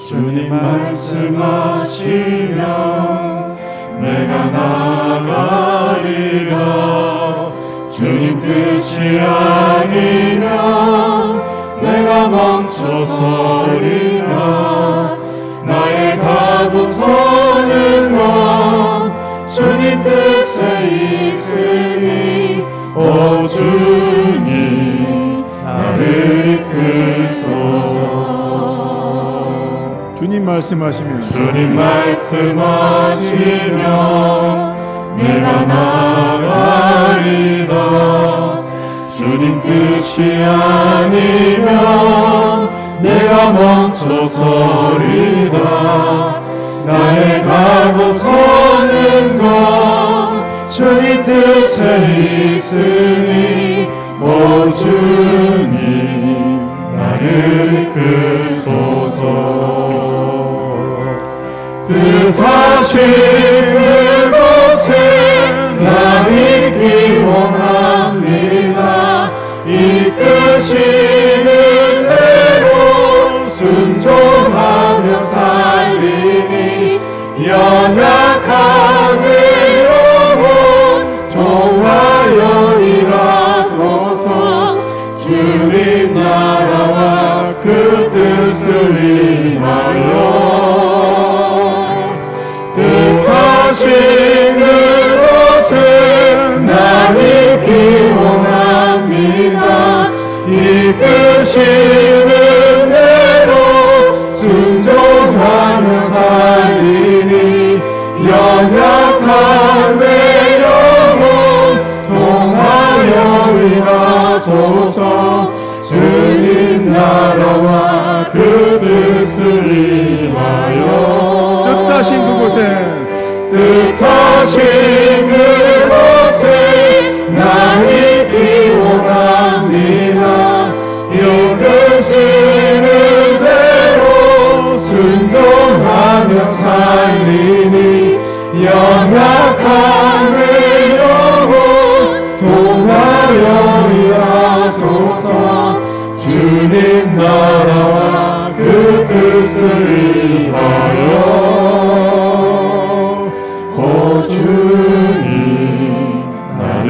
주님 말씀하시면 내가 나가리라. 주님 뜻이 아니면 내가 멈춰서리라. 나의 가고 서는 건 주님 뜻에 있으니 오 주님 나를 이끄소서. 주님 말씀하시면 주님 말씀하시면 내가 나가리라. 주님 뜻이 아니면 내가 멈춰서리라. 나의 가고 서는 건 주님 뜻에 있으니 오 주님 나를 이끄소서. 뜻하신 그곳에 나 있기 원합니다. 이끄시는 대로 순종하며 살리니 연약한 내 영혼 통하여 일하소서. 주님 나라와 그 뜻을 위하여 뜻하신 그곳에 나 있기 원합니다. 이끄시는 대로 순종하며 살리니 연약한 내 영혼 통하여 일하소서. 주님 나라와 그 뜻을 위하여 뜻하신 그곳에 나 있기 원합니다. 이끄시는 대로 순종하며 살리니 연약한 내 영혼 통하여 일하소서. 주님 나라와 그 뜻을 위하여 오 주님 나를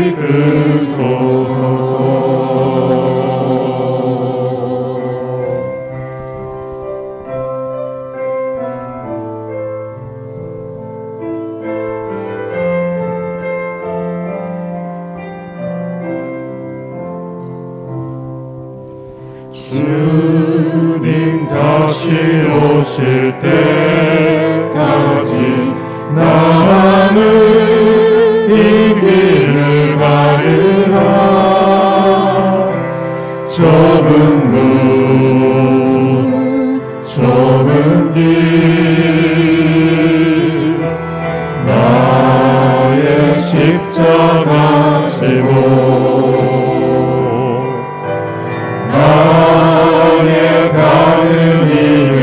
이끄소서. 주님 다시 오실 때까지 나는 이 길을 가리라. 좁은 문 좁은 길 나의 십자가 지고 나의 가는 이 길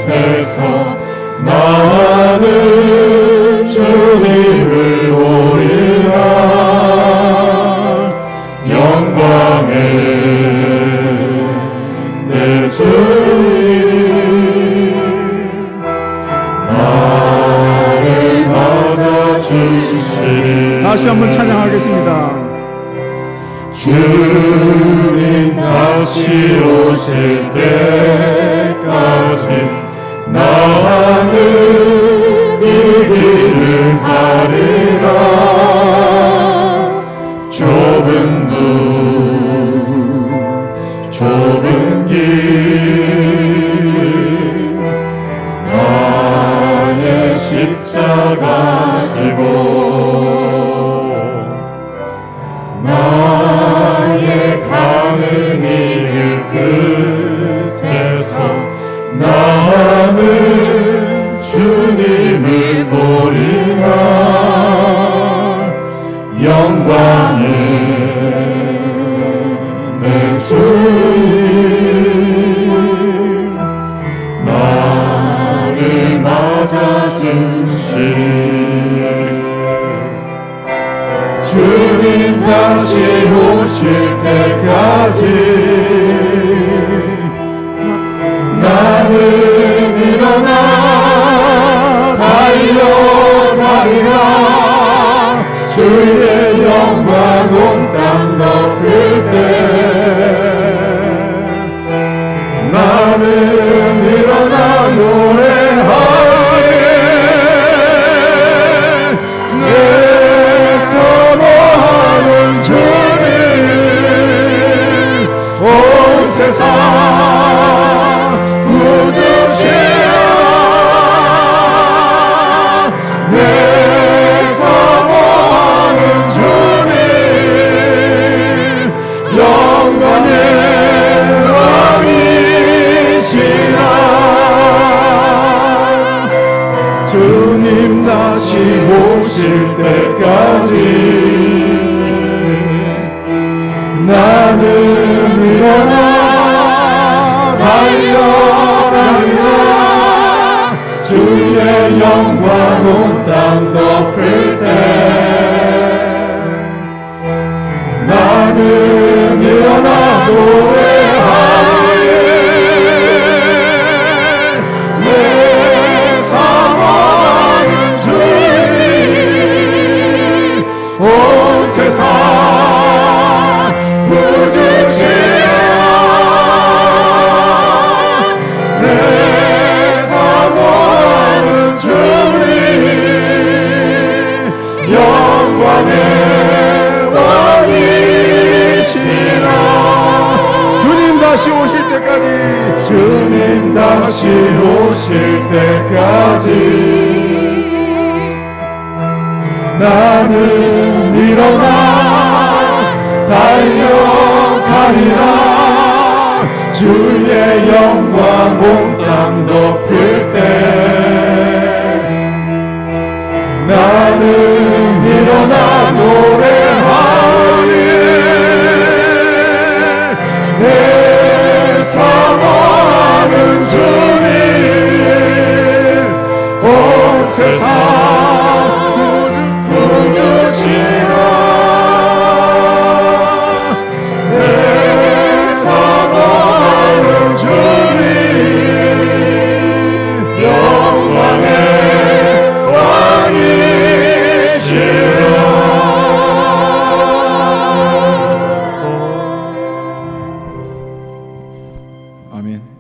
끝에서 나는 주님을 보리라. 영광의 내 주님 나를 맞아주시리. 다시 한번 찬양하겠습니다. 주님 다시 오실 때까지 나는 이 길을 가리라. 좁은 문 좁은 길 나의 십자가 지고 나의 가는 이 길 끝에서 나는 주님을 보리라. 영광의 내 주님 세상 구주시라 내 사모하는 주님 영광의 왕이시라 주님 다시 오실 때까지 나는 일어나 달려가리라 주의 영광 온 땅 덮을 때 나는 일어나 노래하리 내 사랑하는 주님 온 세상 다시 오실 때까지 주님 다시 오실 때까지 나는 일어나 달려가리라 주의 영광 온 땅 덮을 때 나는 일어나 노래하리 사모하는 주님 온 세상 구주시라 내 사모하는 주님 영광의 왕이시라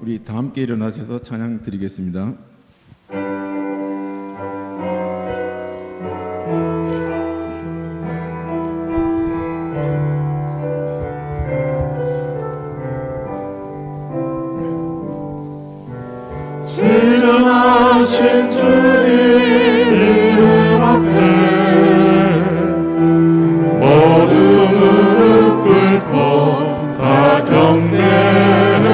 우리 다 함께 일어나셔서 찬양 드리겠습니다. 지존하신 주님 이름 앞에 모두 무릎 꿇고 다 경배해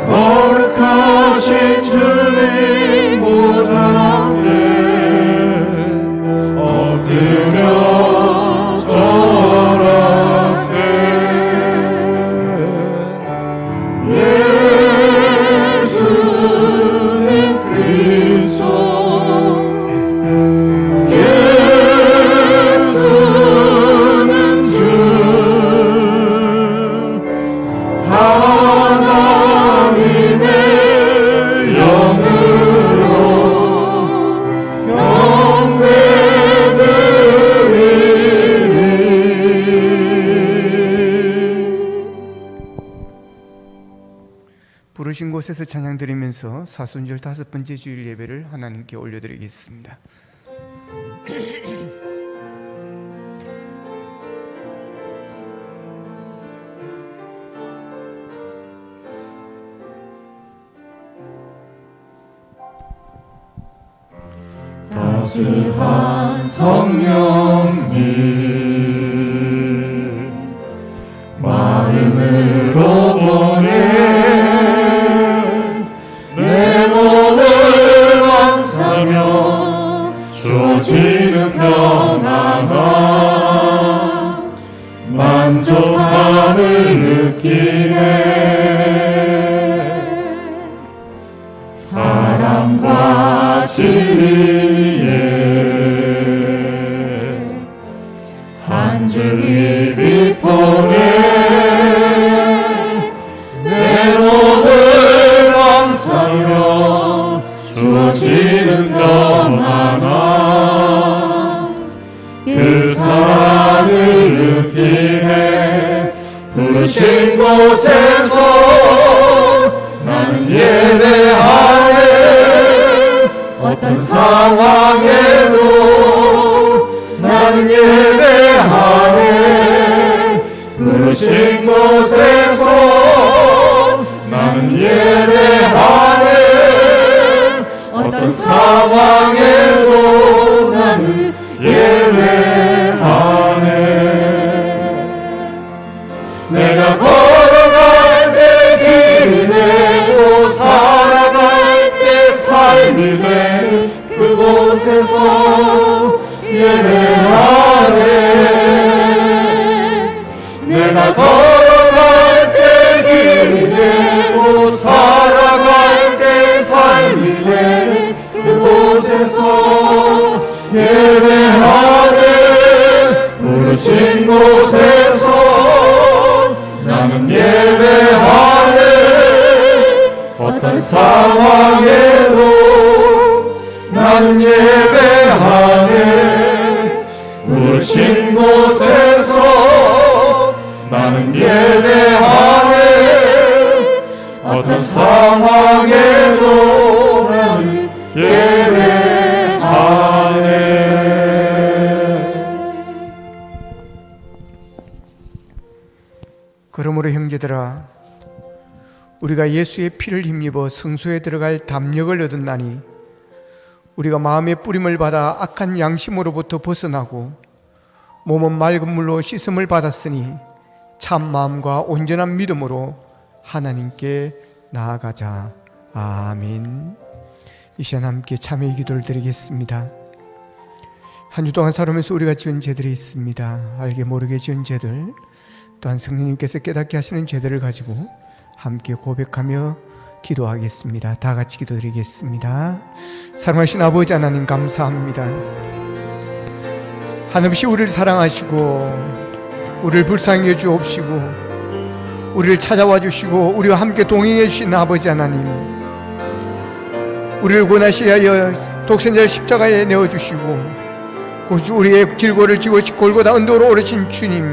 거룩하신 주님 보좌 앞에 엎드려 절하세 예수님 그리스도 예수는 주 하나님의 영으로 부르신 곳에서 찬양 드리면서 사순절 5번째 주일 예배를 하나님께 올려드리겠습니다. 따스한 성령님 마음으로 보내 내 몸을 감싸며 주어지는 평안과 만족함을 느끼네 사랑과 진리에 한 줄기 빛 보내 내 몸을 감싸며 주어지는 평안과 그 사랑을 느끼네 부르신 곳에서 나는 예배하네 어떤 상황에도 나는 예배하네 부르신 곳에서 상황에도 나는 예배하네. 내가 걸어갈 때 길이 되고 살아갈 때 삶이 돼 그곳에서 예배하네. 내가 걸어갈 때 길이 되고 살아갈 때 삶이 돼 그곳에서 예배하네. 부르신 곳에서 나는 예배하네. 어떤 상황에도 나는 예배하네. 부르신 곳에서 나는 예배하네. 어떤 상황에도 나는 예배하네. 그러므로 형제들아, 우리가 예수의 피를 힘입어 성소에 들어갈 담력을 얻었나니 우리가 마음의 뿌림을 받아 악한 양심으로부터 벗어나고 몸은 맑은 물로 씻음을 받았으니 참 마음과 온전한 믿음으로 하나님께 나아가자. 아멘. 이 시간 함께 참여의 기도를 드리겠습니다. 한 주 동안 살아오면서 우리가 지은 죄들이 있습니다. 알게 모르게 지은 죄들, 또한 성령님께서 깨닫게 하시는 죄들을 가지고 함께 고백하며 기도하겠습니다. 다 같이 기도드리겠습니다. 사랑하신 아버지 하나님, 감사합니다. 한없이 우리를 사랑하시고 우리를 불쌍히 여주옵시고 우리를 찾아와 주시고 우리와 함께 동행해 주신 아버지 하나님, 우리를 구원하시려 하여 독생자를 십자가에 내어주시고 우리의 질고를 지고 골고다 언덕으로 오르신 주님,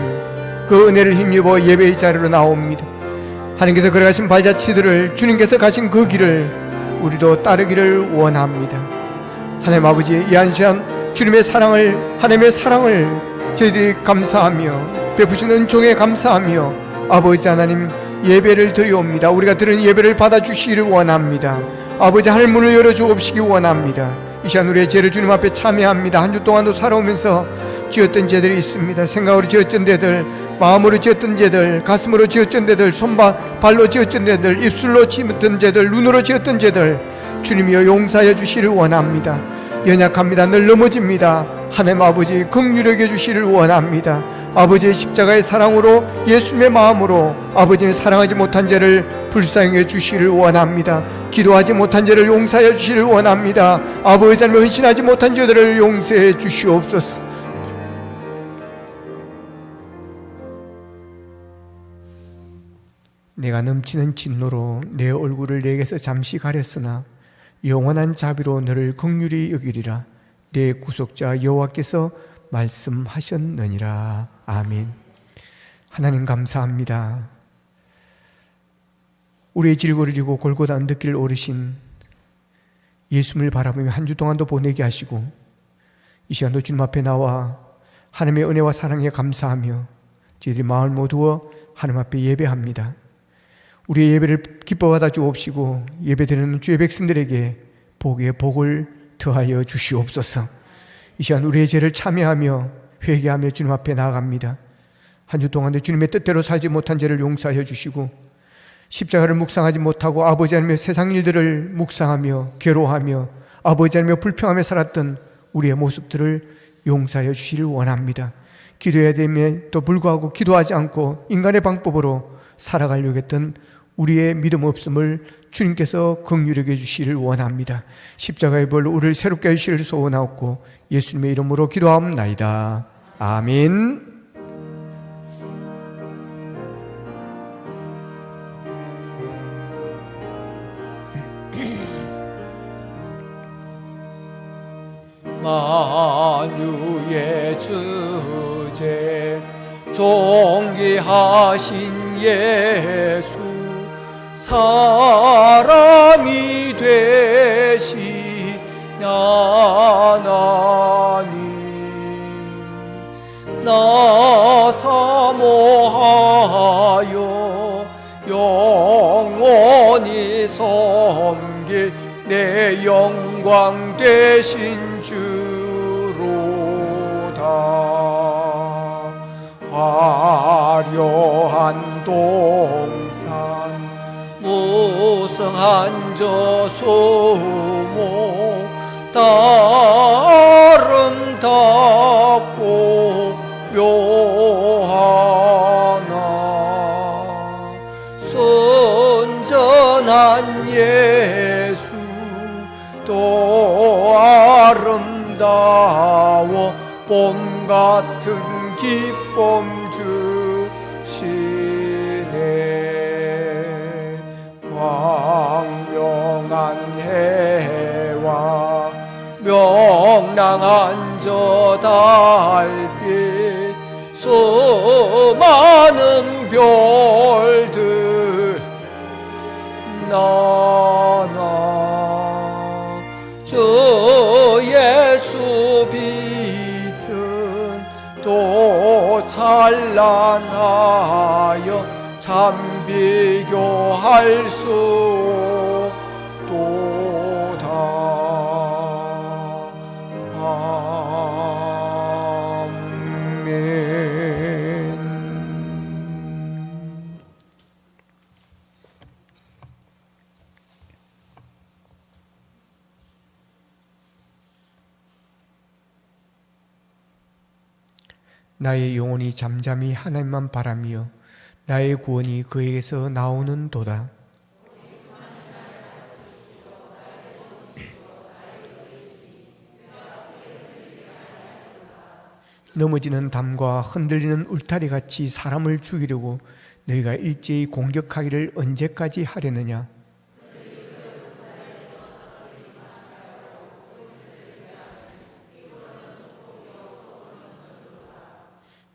그 은혜를 힘입어 예배의 자리로 나옵니다. 하나님께서 걸어가신 발자취들을, 주님께서 가신 그 길을 우리도 따르기를 원합니다. 하나님 아버지, 이 한 시간 주님의 사랑을, 하나님의 사랑을 저희들이 감사하며 베푸신 은총에 감사하며 아버지 하나님 예배를 드리옵니다. 우리가 드린 예배를 받아주시기를 원합니다. 아버지, 하늘 문을 열어주옵시기 원합니다. 이 시간 우리의 죄를 주님 앞에 참여합니다. 한 주 동안도 살아오면서 지었던 죄들이 있습니다. 생각으로 지었던 죄들, 마음으로 지었던 죄들, 가슴으로 지었던 죄들, 발로 지었던 죄들, 입술로 지었던 죄들, 눈으로 지었던 죄들, 주님이여 용서해 주시기를 원합니다. 연약합니다. 늘 넘어집니다. 하나님 아버지, 긍휼히 여겨 주시기를 원합니다. 아버지의 십자가의 사랑으로, 예수님의 마음으로 아버지의 사랑하지 못한 죄를 불쌍히 주시기를 원합니다. 기도하지 못한 죄를 용서해 주시기를 원합니다. 아버지 하나님, 헌신하지 못한 죄들을 용서해 주시옵소서. 내가 넘치는 진노로 내 얼굴을 내게서 잠시 가렸으나 영원한 자비로 너를 긍휼히 여기리라. 내 구속자 여호와께서 말씀하셨느니라. 아멘. 하나님 감사합니다. 우리의 질고를 지고 골고다 언덕길을 오르신 예수님을 바라보며 한 주 동안도 보내게 하시고 이 시간도 주님 앞에 나와 하나님의 은혜와 사랑에 감사하며 저희들이 마음을 모두어 하나님 앞에 예배합니다. 우리의 예배를 기뻐 받아 주옵시고 예배드리는 주의 백성들에게 복의 복을 더하여 주시옵소서. 이 시간 우리의 죄를 참여하며 회개하며 주님 앞에 나아갑니다. 한 주 동안도 주님의 뜻대로 살지 못한 죄를 용서하여 주시고 십자가를 묵상하지 못하고 아버지 하나님의 세상 일들을 묵상하며 괴로워하며 아버지 하나님의 불평하며 살았던 우리의 모습들을 용서하여 주시기를 원합니다. 기도해야 됨에도 불구하고 기도하지 않고 인간의 방법으로 살아가려고 했던 우리의 믿음 없음을 주님께서 긍휼히 여겨 주시기를 원합니다. 십자가의 벌로 우리를 새롭게 하시기를 소원하옵고 예수님의 이름으로 기도하옵나이다. 아멘. 만유의 주제 존귀하신 예수, 사람이 되신 하나님, 나 사모하여 영원히 섬길 내 영광 영광 되신 주로다. 화려한 동산 무성한 저 소목 아름답고 묘하나 선전한 예수 또 아름다워 봄 같은 기쁨 주시네. 광명한 해와 명랑한 저 달빛 수많은 별들 나나 주 예수 빛은 또 찬란하여 참 비교할 수 없도다. 아멘. 나의 영혼이 잠잠히 하나님만 바라며 나의 구원이 그에게서 나오는 도다. 넘어지는 담과 흔들리는 울타리같이 사람을 죽이려고 너희가 일제히 공격하기를 언제까지 하려느냐?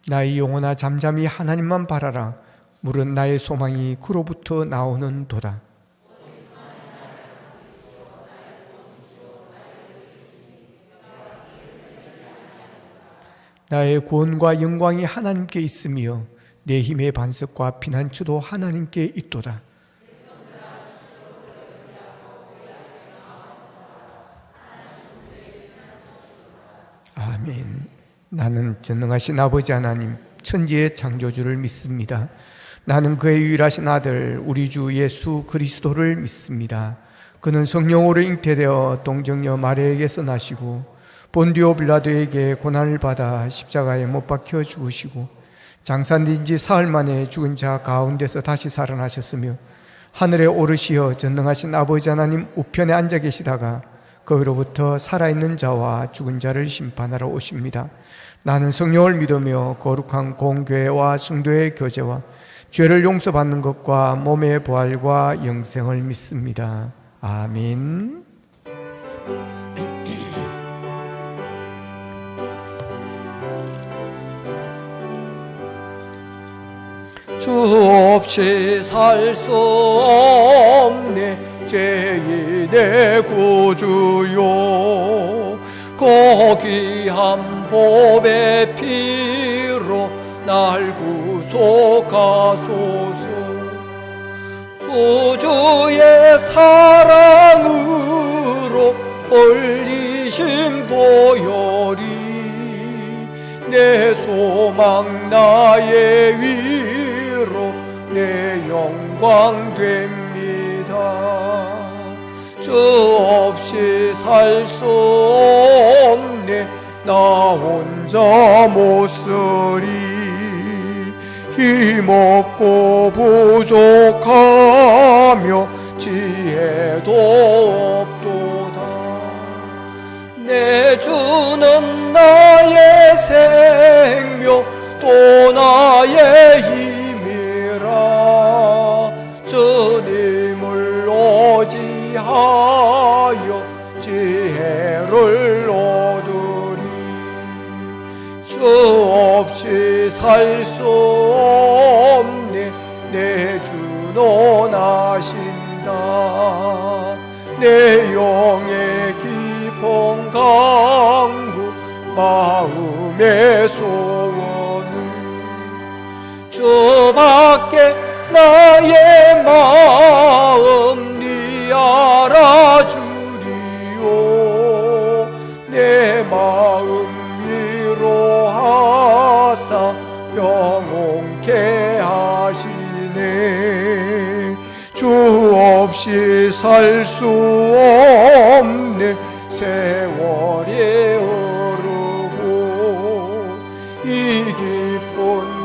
나의 영혼아 잠잠히 하나님만 바라라. 물은 나의 소망이 그로부터 나오는 도다. 나의 구원과 영광이 하나님께 있으며 내 힘의 반석과 피난처도 하나님께 있도다. 아멘. 나는 전능하신 아버지 하나님 천지의 창조주를 믿습니다. 나는 그의 유일하신 아들 우리 주 예수 그리스도를 믿습니다. 그는 성령으로 잉태되어 동정녀 마리아에게서 나시고 본디오 빌라도에게 고난을 받아 십자가에 못 박혀 죽으시고 장사된 지 사흘 만에 죽은 자 가운데서 다시 살아나셨으며 하늘에 오르시어 전능하신 아버지 하나님 우편에 앉아 계시다가 거기로부터 살아있는 자와 죽은 자를 심판하러 오십니다. 나는 성령을 믿으며 거룩한 공교회와 성도의 교제와 죄를 용서받는 것과 몸의 부활과 영생을 믿습니다. 아멘. 주 없이 살 수 없네 제2의 구주요 거기한 보배 피로 날 구속하소서. 구주의 사랑으로 올리신 보혈이 내 소망 나의 위로 내 영광 됩니다. 주 없이 살 수 없네 나 혼자 못 쓰리 힘없고 부족하며 지혜도 없도다. 내 주는 나의 생명 또 나의 힘이라 주님을 의지하여 지혜를 얻으리. 주 없이 살 수 없네 내 주는 아신다. 내 영의 깊은 강구 마음의 소원을 주밖에 나의 마음 니 알아주리오. 영원케 하시네. 주 없이 살 수 없네. 세월이 흐르고 이 깊은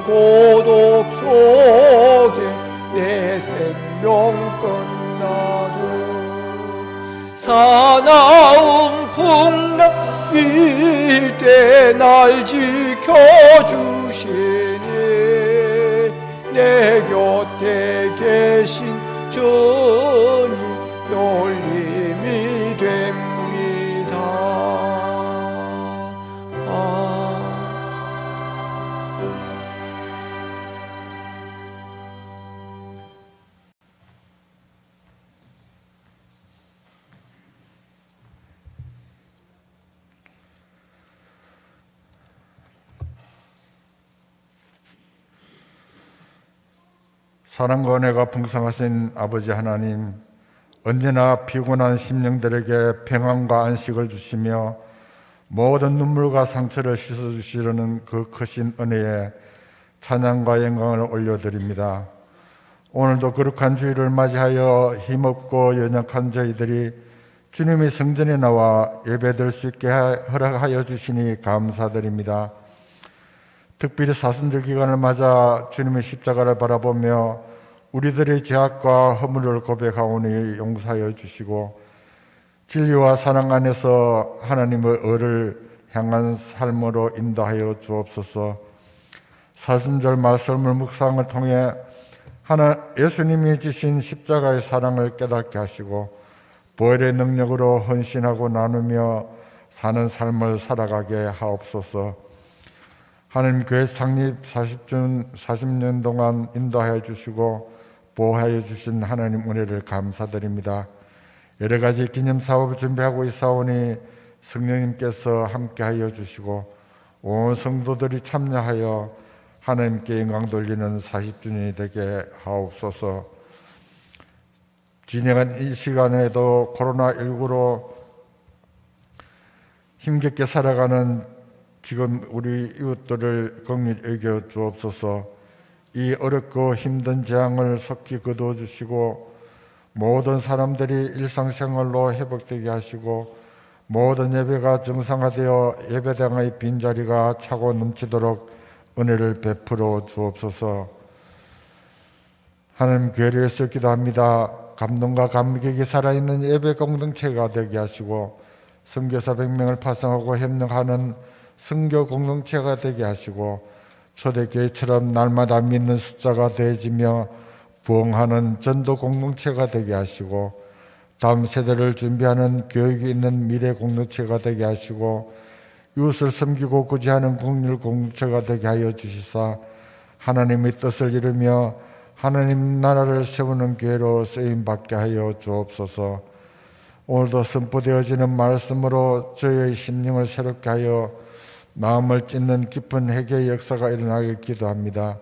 고독 속에 내 생명 끝나도 사나운 풍랑일 때 날 지켜주시니 내 곁에 계신 주님 놀림이 됩니다. 사랑과 은혜가 풍성하신 아버지 하나님, 언제나 피곤한 심령들에게 평안과 안식을 주시며 모든 눈물과 상처를 씻어주시려는 그 크신 은혜에 찬양과 영광을 올려드립니다. 오늘도 거룩한 주일을 맞이하여 힘없고 연약한 저희들이 주님의 성전에 나와 예배드릴 수 있게 허락하여 주시니 감사드립니다. 특별히 사순절 기간을 맞아 주님의 십자가를 바라보며 우리들의 죄악과 허물을 고백하오니 용서하여 주시고 진리와 사랑 안에서 하나님의 의를 향한 삶으로 인도하여 주옵소서. 사순절 말씀을 묵상을 통해 예수님이 지신 십자가의 사랑을 깨닫게 하시고 보혈의 능력으로 헌신하고 나누며 사는 삶을 살아가게 하옵소서. 하나님 교회 창립 40년 동안 인도하여 주시고 보호하여 주신 하나님 은혜를 감사드립니다. 여러 가지 기념 사업을 준비하고 있사오니 성령님께서 함께하여 주시고 온 성도들이 참여하여 하나님께 영광 돌리는 40주년이 되게 하옵소서. 지나간 이 시간에도 코로나19로 힘겹게 살아가는 지금 우리 이웃들을 긍휼히 여겨 주옵소서. 이 어렵고 힘든 재앙을 속히 거두어 주시고 모든 사람들이 일상생활로 회복되게 하시고 모든 예배가 정상화되어 예배당의 빈자리가 차고 넘치도록 은혜를 베풀어 주옵소서. 하나님 교회를 위해서 기도합니다. 감동과 감격이 살아있는 예배 공동체가 되게 하시고 선교사 100명을 파송하고 협력하는 선교 공동체가 되게 하시고 초대교회처럼 날마다 믿는 숫자가 더해지며 부흥하는 전도 공동체가 되게 하시고 다음 세대를 준비하는 교육이 있는 미래 공동체가 되게 하시고 이웃을 섬기고 구제하는 긍휼 공동체가 되게 하여 주시사 하나님의 뜻을 이루며 하나님 나라를 세우는 교회로 쓰임받게 하여 주옵소서. 오늘도 선포되어지는 말씀으로 저희의 심령을 새롭게 하여 마음을 찢는 깊은 회개의 역사가 일어나길 기도합니다.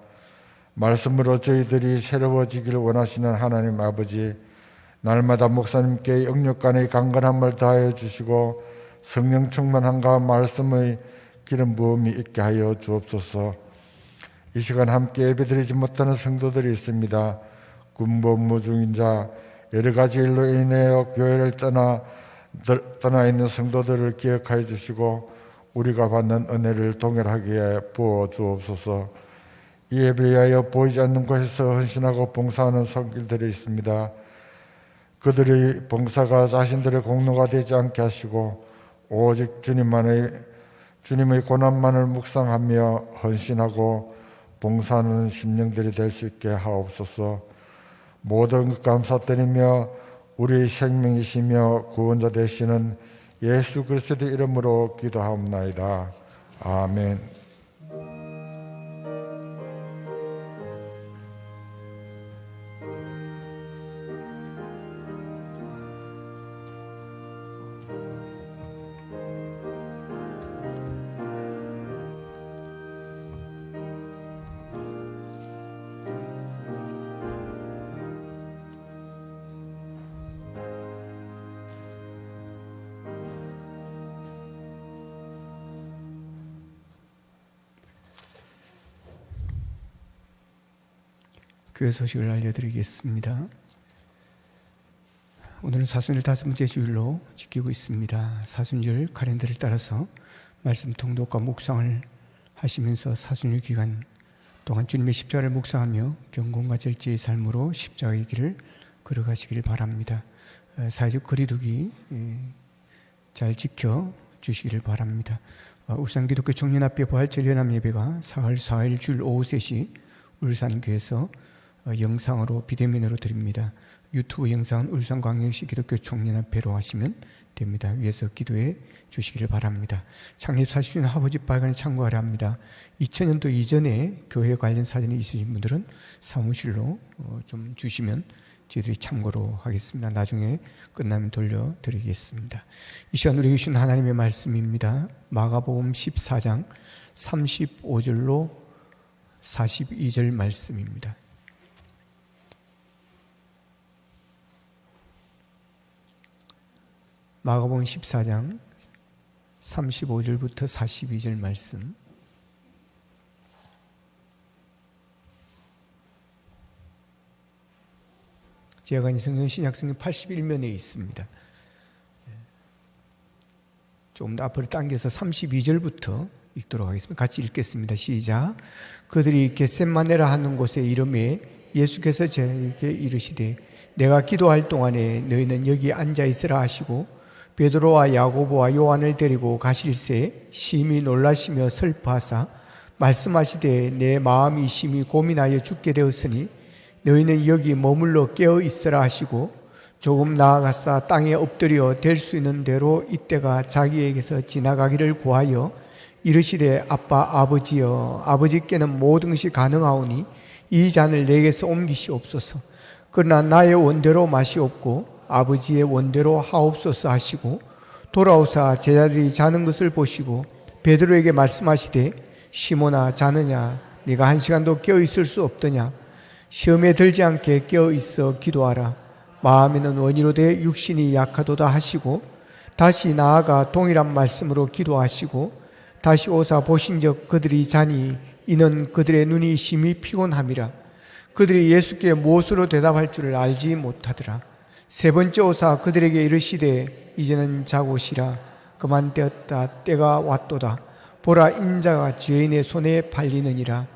말씀으로 저희들이 새로워지기를 원하시는 하나님 아버지, 날마다 목사님께 영육간의 강건함을 다하여 주시고 성령 충만함과 말씀의 기름 부음이 있게 하여 주옵소서. 이 시간 함께 예배드리지 못하는 성도들이 있습니다. 군복무 중인 자, 여러 가지 일로 인하여 교회를 떠나 있는 성도들을 기억하여 주시고 우리가 받는 은혜를 동일하게 부어 주옵소서. 이 예배를 위하여 보이지 않는 곳에서 헌신하고 봉사하는 손길들이 있습니다. 그들의 봉사가 자신들의 공로가 되지 않게 하시고 오직 주님의 고난만을 묵상하며 헌신하고 봉사하는 심령들이 될 수 있게 하옵소서. 모든 것 감사드리며 우리의 생명이시며 구원자 되시는 예수 그리스도의 이름으로 기도하옵나이다. 아멘. 교회 소식을 알려드리겠습니다. 오늘은 사순절 5번째 주일로 지키고 있습니다. 사순절 카렌더를 따라서 말씀 통독과 묵상을 하시면서 사순절 기간 동안 주님의 십자가를 묵상하며 경건과 절제의 삶으로 십자가의 길을 걸어가시길 바랍니다. 사회적 거리두기 잘 지켜주시기를 바랍니다. 울산기독교 청년합회 부활절 연합예배가 4월 4일 주일 오후 3시 울산교에서 영상으로 비대면으로 드립니다. 유튜브 영상은 울산광역시 기독교 청년합회로 하시면 됩니다. 위에서 기도해 주시기를 바랍니다. 창립 40주년 화보집 발간에 참고하려 합니다. 2000년도 이전에 교회 관련 사진이 있으신 분들은 사무실로 좀 주시면 저희들이 참고로 하겠습니다. 나중에 끝나면 돌려드리겠습니다. 이 시간 우리에게 주신 하나님의 말씀입니다. 마가복음 14장 35절로 42절 말씀입니다. 마가복음 14장 35절부터 42절 말씀. 제가 가진 성경 신약성경 81면에 있습니다. 조금 더 앞으로 당겨서 32절부터 읽도록 하겠습니다. 같이 읽겠습니다. 시작. 그들이 겟셋마네라 하는 곳에 이름에 예수께서 저에게 이르시되 내가 기도할 동안에 너희는 여기 앉아 있으라 하시고 베드로와 야고보와 요한을 데리고 가실새 심히 놀라시며 슬퍼하사 말씀하시되 내 마음이 심히 고민하여 죽게 되었으니 너희는 여기 머물러 깨어 있으라 하시고 조금 나아가사 땅에 엎드려 될 수 있는 대로 이때가 자기에게서 지나가기를 구하여 이르시되 아빠 아버지여 아버지께는 모든 것이 가능하오니 이 잔을 내게서 옮기시옵소서. 그러나 나의 원대로 마시옵고 아버지의 원대로 하옵소서 하시고 돌아오사 제자들이 자는 것을 보시고 베드로에게 말씀하시되 시몬아 자느냐 네가 1시간도 깨어 있을 수 없더냐. 시험에 들지 않게 깨어 있어 기도하라. 마음에는 원이로되 육신이 약하도다 하시고 다시 나아가 동일한 말씀으로 기도하시고 다시 오사 보신즉 그들이 자니 이는 그들의 눈이 심히 피곤함이라. 그들이 예수께 무엇으로 대답할 줄을 알지 못하더라. 세 번째 오사 그들에게 이르시되 이제는 자고 쉬라. 그만 되었다. 때가 왔도다. 보라 인자가 죄인의 손에 팔리느니라.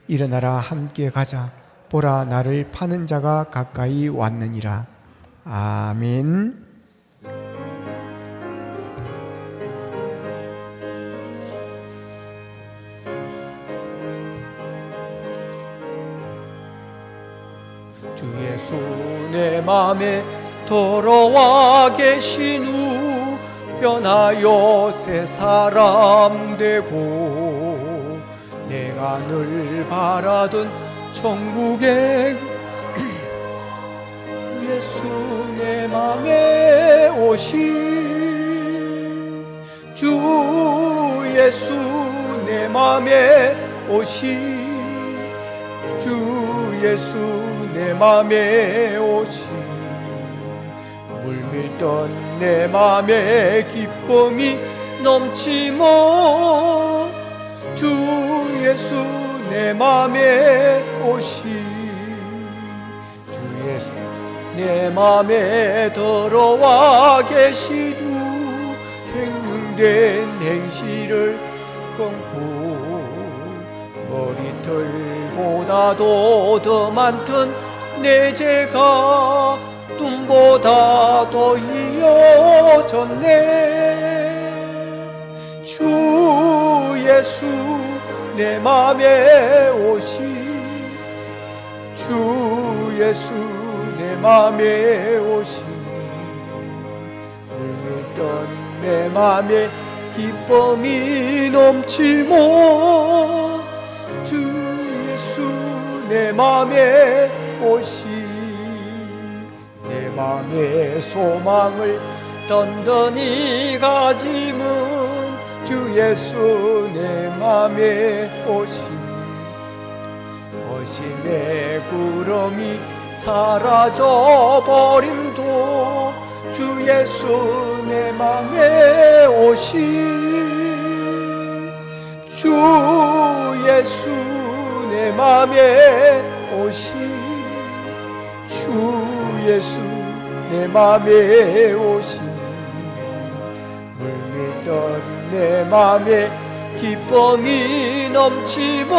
일어나라 함께 가자. 보라 나를 파는 자가 가까이 왔느니라. 아멘. 주 예수 내 맘에 들어와 계신 후 변하여 새 사람 되고 내가 늘 바라던 천국에 예수 내 맘에 오신 주 예수 내 맘에 오신 주 예수 내 맘에 오신 물밀던 내 맘에 기쁨이 넘치며 주 예수 내 맘에 오신 주 예수 내 맘에 들어와 계신 후 행능된 행실을 끊고 머리털보다도 더 많던 내 죄가 눈보다 더 이어졌네. 주 예수 내 맘에 오신 주 예수 내 맘에 오신 물밀던 내 맘에 기쁨이 넘치모 주 예수 내 맘에 오신 내 맘의 소망을 든든히 가짐은 주 예수 내 맘에 오신 어심의 구름이 사라져 버림도 주 예수 내 맘에 오신 주 예수 내 맘에 오신 주 예수 내 맘에 오신 물밀던 내 맘에 기쁨이 넘치고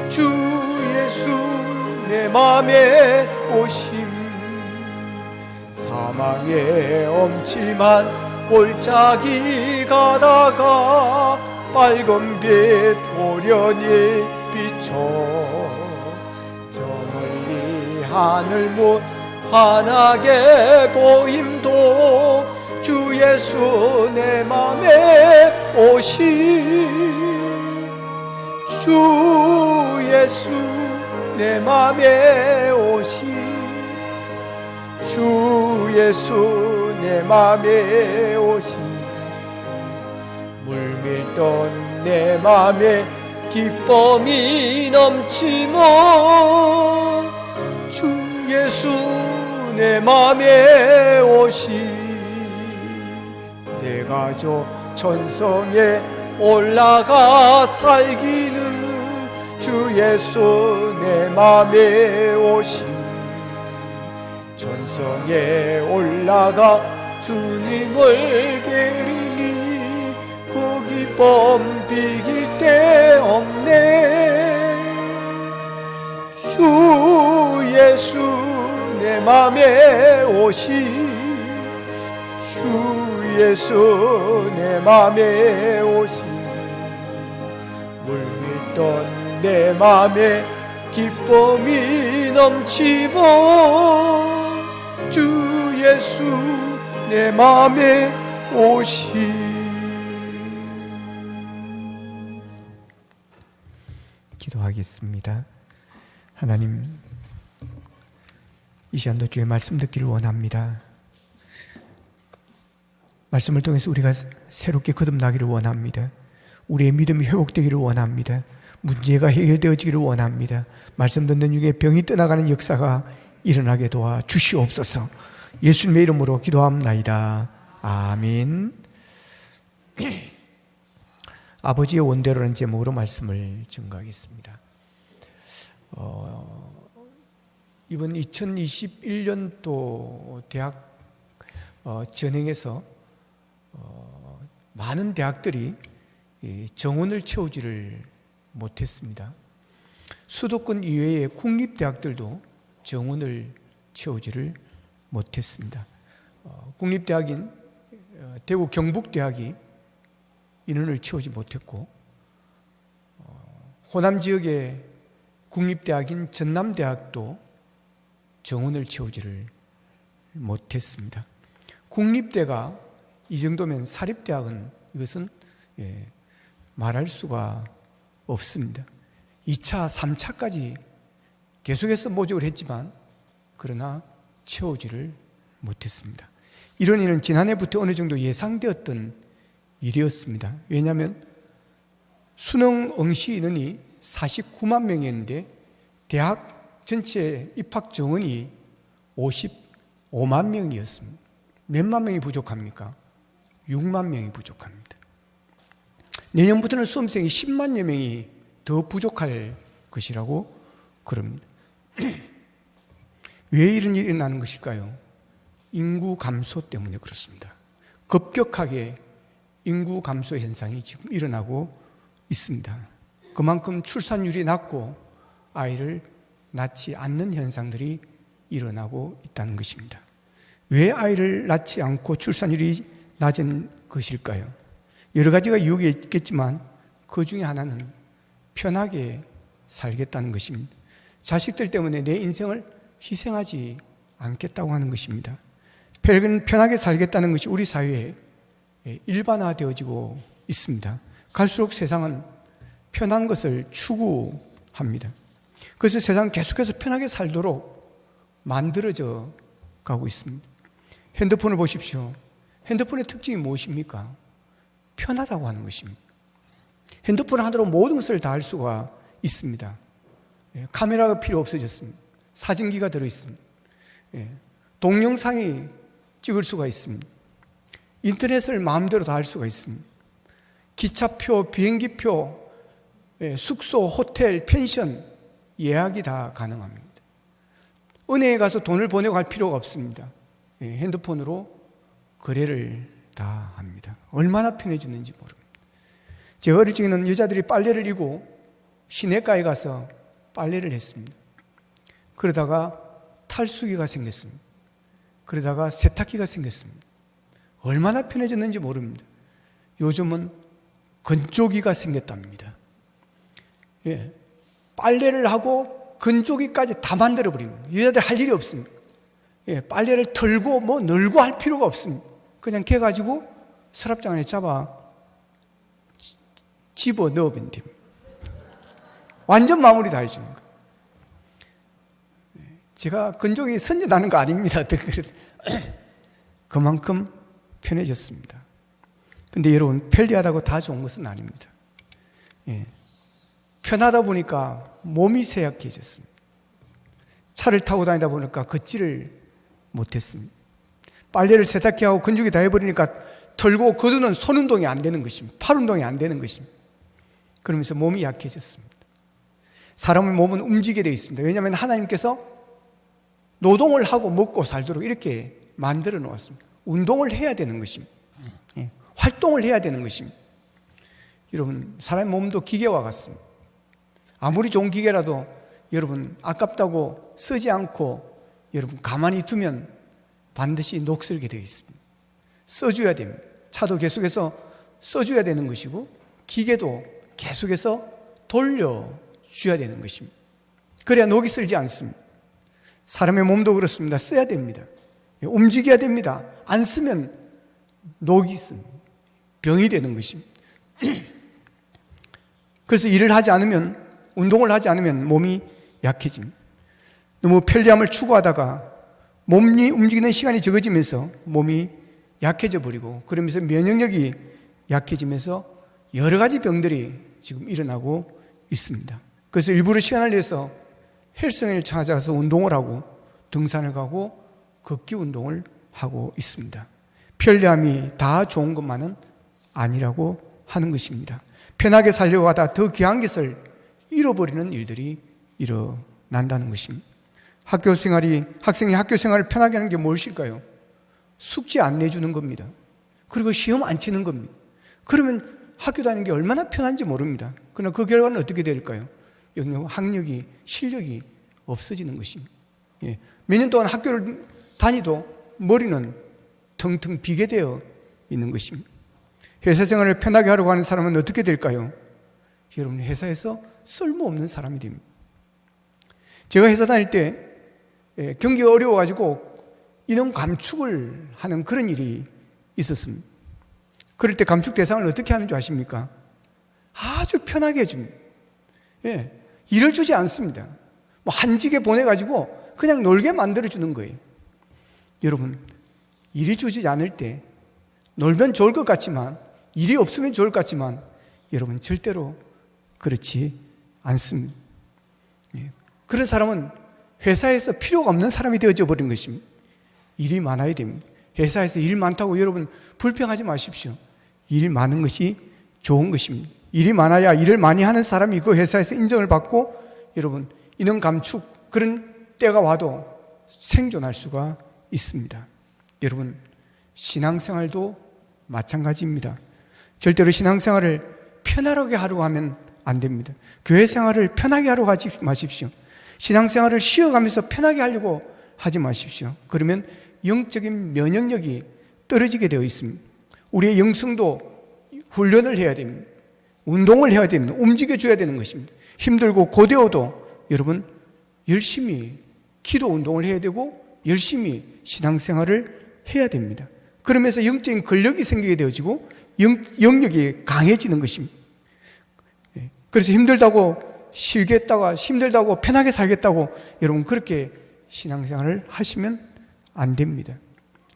주 예수 내 맘에 오심 사망의 엄침한 골짜기 가다가 빨간 빛 오련히 비춰 저 멀리 하늘 문 환하게 보임도 주 예수 내 맘에 오시 주 예수 내 맘에 오시 주 예수 내 맘에 오시 물밀던 내 맘에 기쁨이 넘치고 주 예수 내 맘에 오시 내가 저 천성에 올라가 살기는 주 예수 내 맘에 오시 천성에 올라가 주님을 뵈리니 그 기쁨 비길 데 없네 주 예수 내 맘에 오시 주 예수 내 맘에 오시 물밀던 내 맘에 기쁨이 넘치고 주 예수 내 맘에 오시 기도하겠습니다. 하나님, 이 시간도 주의 말씀 듣기를 원합니다. 말씀을 통해서 우리가 새롭게 거듭나기를 원합니다. 우리의 믿음이 회복되기를 원합니다. 문제가 해결되어지기를 원합니다. 말씀 듣는 중에 병이 떠나가는 역사가 일어나게 도와 주시옵소서. 예수님의 이름으로 기도합나이다. 아멘. 아버지의 원대로라는 제목으로 말씀을 증거하겠습니다. 이번 2021년도 대학 전형에서 많은 대학들이 정원을 채우지를 못했습니다. 수도권 이외의 국립대학들도 정원을 채우지를 못했습니다. 국립대학인 대구 경북대학이 인원을 채우지 못했고, 호남 지역의 국립대학인 전남대학도 정원을 채우지를 못했습니다. 국립대가 이 정도면 사립대학은 이것은 말할 수가 없습니다. 2차, 3차까지 계속해서 모집을 했지만 그러나 채우지를 못했습니다. 이런 일은 지난해부터 어느 정도 예상되었던 일이었습니다. 왜냐하면 수능 응시 인원이 49만 명이었는데 대학 전체 입학 정원이 55만 명이었습니다. 몇만 명이 부족합니까? 6만 명이 부족합니다. 내년부터는 수험생이 10만여 명이 더 부족할 것이라고 그럽니다. 왜 이런 일이 일어나는 것일까요? 인구 감소 때문에 그렇습니다. 급격하게 인구 감소 현상이 지금 일어나고 있습니다. 그만큼 출산율이 낮고 아이를 낳지 않는 현상들이 일어나고 있다는 것입니다. 왜 아이를 낳지 않고 출산율이 낮은 것일까요? 여러 가지가 이유가 있겠지만 그 중에 하나는 편하게 살겠다는 것입니다. 자식들 때문에 내 인생을 희생하지 않겠다고 하는 것입니다. 편하게 살겠다는 것이 우리 사회에 일반화되어지고 있습니다. 갈수록 세상은 편한 것을 추구합니다. 그래서 세상은 계속해서 편하게 살도록 만들어져 가고 있습니다. 핸드폰을 보십시오. 핸드폰의 특징이 무엇입니까? 편하다고 하는 것입니다. 핸드폰 하나로 모든 것을 다 할 수가 있습니다. 카메라가 필요 없어졌습니다. 사진기가 들어있습니다. 동영상이 찍을 수가 있습니다. 인터넷을 마음대로 다 할 수가 있습니다. 기차표, 비행기표, 숙소, 호텔, 펜션 예약이 다 가능합니다. 은행에 가서 돈을 보내고 갈 필요가 없습니다. 핸드폰으로 거래를 다 합니다. 얼마나 편해졌는지 모릅니다. 제가 어릴 적에는 여자들이 빨래를 이고 시내가에 가서 빨래를 했습니다. 그러다가 탈수기가 생겼습니다. 그러다가 세탁기가 생겼습니다. 얼마나 편해졌는지 모릅니다. 요즘은 건조기가 생겼답니다. 빨래를 하고 건조기까지 다 만들어버립니다. 여자들 할 일이 없습니다. 빨래를 털고 널고 할 필요가 없습니다. 그냥 걔 가지고 서랍장 안에 집어 넣으면 됩니다. 완전 마무리 다 해주는 거예요. 제가 건조기 선전하는 거 아닙니다. 그만큼 편해졌습니다. 근데 여러분, 편리하다고 다 좋은 것은 아닙니다. 편하다 보니까 몸이 쇠약해졌습니다. 차를 타고 다니다 보니까 걷지를 못했습니다. 빨래를 세탁기하고 건조기 다 해버리니까 털고 거두는 손 운동이 안 되는 것입니다. 팔 운동이 안 되는 것입니다. 그러면서 몸이 약해졌습니다. 사람의 몸은 움직이게 되어 있습니다. 왜냐하면 하나님께서 노동을 하고 먹고 살도록 이렇게 만들어 놓았습니다. 운동을 해야 되는 것입니다. 활동을 해야 되는 것입니다. 여러분, 사람의 몸도 기계와 같습니다. 아무리 좋은 기계라도 여러분 아깝다고 쓰지 않고 여러분 가만히 두면 반드시 녹슬게 되어 있습니다. 써줘야 됩니다. 차도 계속해서 써줘야 되는 것이고 기계도 계속해서 돌려줘야 되는 것입니다. 그래야 녹이 슬지 않습니다. 사람의 몸도 그렇습니다. 써야 됩니다. 움직여야 됩니다. 안 쓰면 녹이 씁니다. 병이 되는 것입니다. 그래서 일을 하지 않으면, 운동을 하지 않으면 몸이 약해집니다. 너무 편리함을 추구하다가 몸이 움직이는 시간이 적어지면서 몸이 약해져 버리고, 그러면서 면역력이 약해지면서 여러 가지 병들이 지금 일어나고 있습니다. 그래서 일부러 시간을 내서 헬스장을 찾아가서 운동을 하고 등산을 가고 걷기 운동을 하고 있습니다. 편리함이 다 좋은 것만은 아니라고 하는 것입니다. 편하게 살려고 하다 더 귀한 것을 잃어버리는 일들이 일어난다는 것입니다. 학생이 학교 생활을 편하게 하는 게 무엇일까요? 숙제 안 내주는 겁니다. 그리고 시험 안 치는 겁니다. 그러면 학교 다니는 게 얼마나 편한지 모릅니다. 그러나 그 결과는 어떻게 될까요? 학력이, 실력이 없어지는 것입니다. 몇 년 동안 학교를 다니도 머리는 텅텅 비게 되어 있는 것입니다. 회사 생활을 편하게 하려고 하는 사람은 어떻게 될까요? 여러분, 회사에서 쓸모없는 사람이 됩니다. 제가 회사 다닐 때 경기가 어려워가지고 인원 감축을 하는 그런 일이 있었습니다. 그럴 때 감축 대상을 어떻게 하는 줄 아십니까? 아주 편하게 해줍니다. 일을 주지 않습니다. 한직에 보내가지고 그냥 놀게 만들어주는 거예요. 여러분, 일이 주지 않을 때 놀면 좋을 것 같지만, 일이 없으면 좋을 것 같지만, 여러분 절대로 그렇지 않습니다. 그런 사람은 회사에서 필요가 없는 사람이 되어져 버린 것입니다. 일이 많아야 됩니다. 회사에서 일 많다고 여러분 불평하지 마십시오. 일 많은 것이 좋은 것입니다. 일이 많아야 일을 많이 하는 사람이 그 회사에서 인정을 받고 여러분 인원 감축 그런 때가 와도 생존할 수가 있습니다. 여러분, 신앙생활도 마찬가지입니다. 절대로 신앙생활을 편하게 하려고 하면 안 됩니다. 교회 생활을 편하게 하려고 하지 마십시오. 신앙생활을 쉬어가면서 편하게 하려고 하지 마십시오. 그러면 영적인 면역력이 떨어지게 되어 있습니다. 우리의 영성도 훈련을 해야 됩니다. 운동을 해야 됩니다. 움직여줘야 되는 것입니다. 힘들고 고되어도 여러분 열심히 기도 운동을 해야 되고 열심히 신앙생활을 해야 됩니다. 그러면서 영적인 근력이 생기게 되어지고 영역이 강해지는 것입니다. 그래서 힘들다고 쉬겠다가 힘들다고 편하게 살겠다고 여러분 그렇게 신앙생활을 하시면 안 됩니다.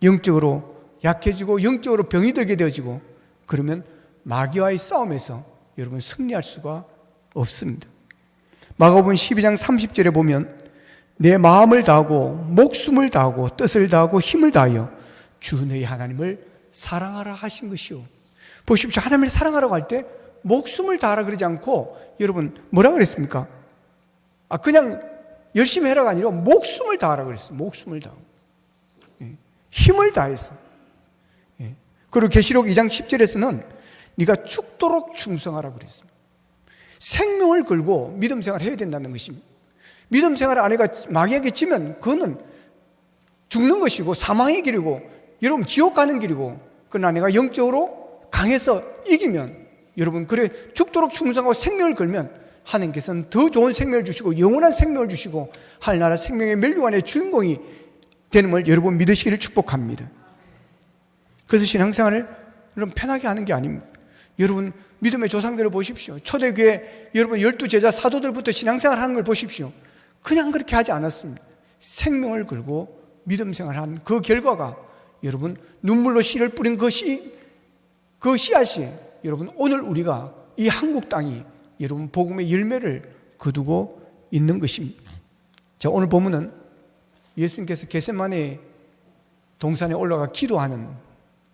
영적으로 약해지고 영적으로 병이 들게 되어지고 그러면 마귀와의 싸움에서 여러분 승리할 수가 없습니다. 마가복음 12장 30절에 보면 내 마음을 다하고 목숨을 다하고 뜻을 다하고 힘을 다하여 주 너희 하나님을 사랑하라 하신 것이요. 보십시오. 하나님을 사랑하라고 할 때 목숨을 다하라 그러지 않고 여러분 뭐라 그랬습니까? 그냥 열심히 해라가 아니라 목숨을 다하라 그랬어요. 목숨을 다하고 힘을 다해서. 그리고 계시록 2장 10절에서는 네가 죽도록 충성하라 그랬습니다. 생명을 걸고 믿음 생활을 해야 된다는 것입니다. 믿음 생활을 안 해가 마귀에게 지면 그거는 죽는 것이고 사망의 길이고 여러분 지옥 가는 길이고, 그러나 내가 영적으로 강해서 이기면 여러분 그래 죽도록 충성하고 생명을 걸면 하나님께서는 더 좋은 생명을 주시고 영원한 생명을 주시고 하늘나라 생명의 멸류관의 주인공이 되는 걸 여러분 믿으시기를 축복합니다. 그래서 신앙생활을 여러분 편하게 하는 게 아닙니다. 여러분 믿음의 조상들을 보십시오. 초대교회 여러분 12제자 사도들부터 신앙생활 하는 걸 보십시오. 그냥 그렇게 하지 않았습니다. 생명을 걸고 믿음 생활한 그 결과가 여러분 눈물로 씨를 뿌린 그 씨앗이 여러분 오늘 우리가 이 한국 땅이 여러분 복음의 열매를 거두고 있는 것입니다. 자, 오늘 본문은 예수님께서 겟세마네 동산에 올라가 기도하는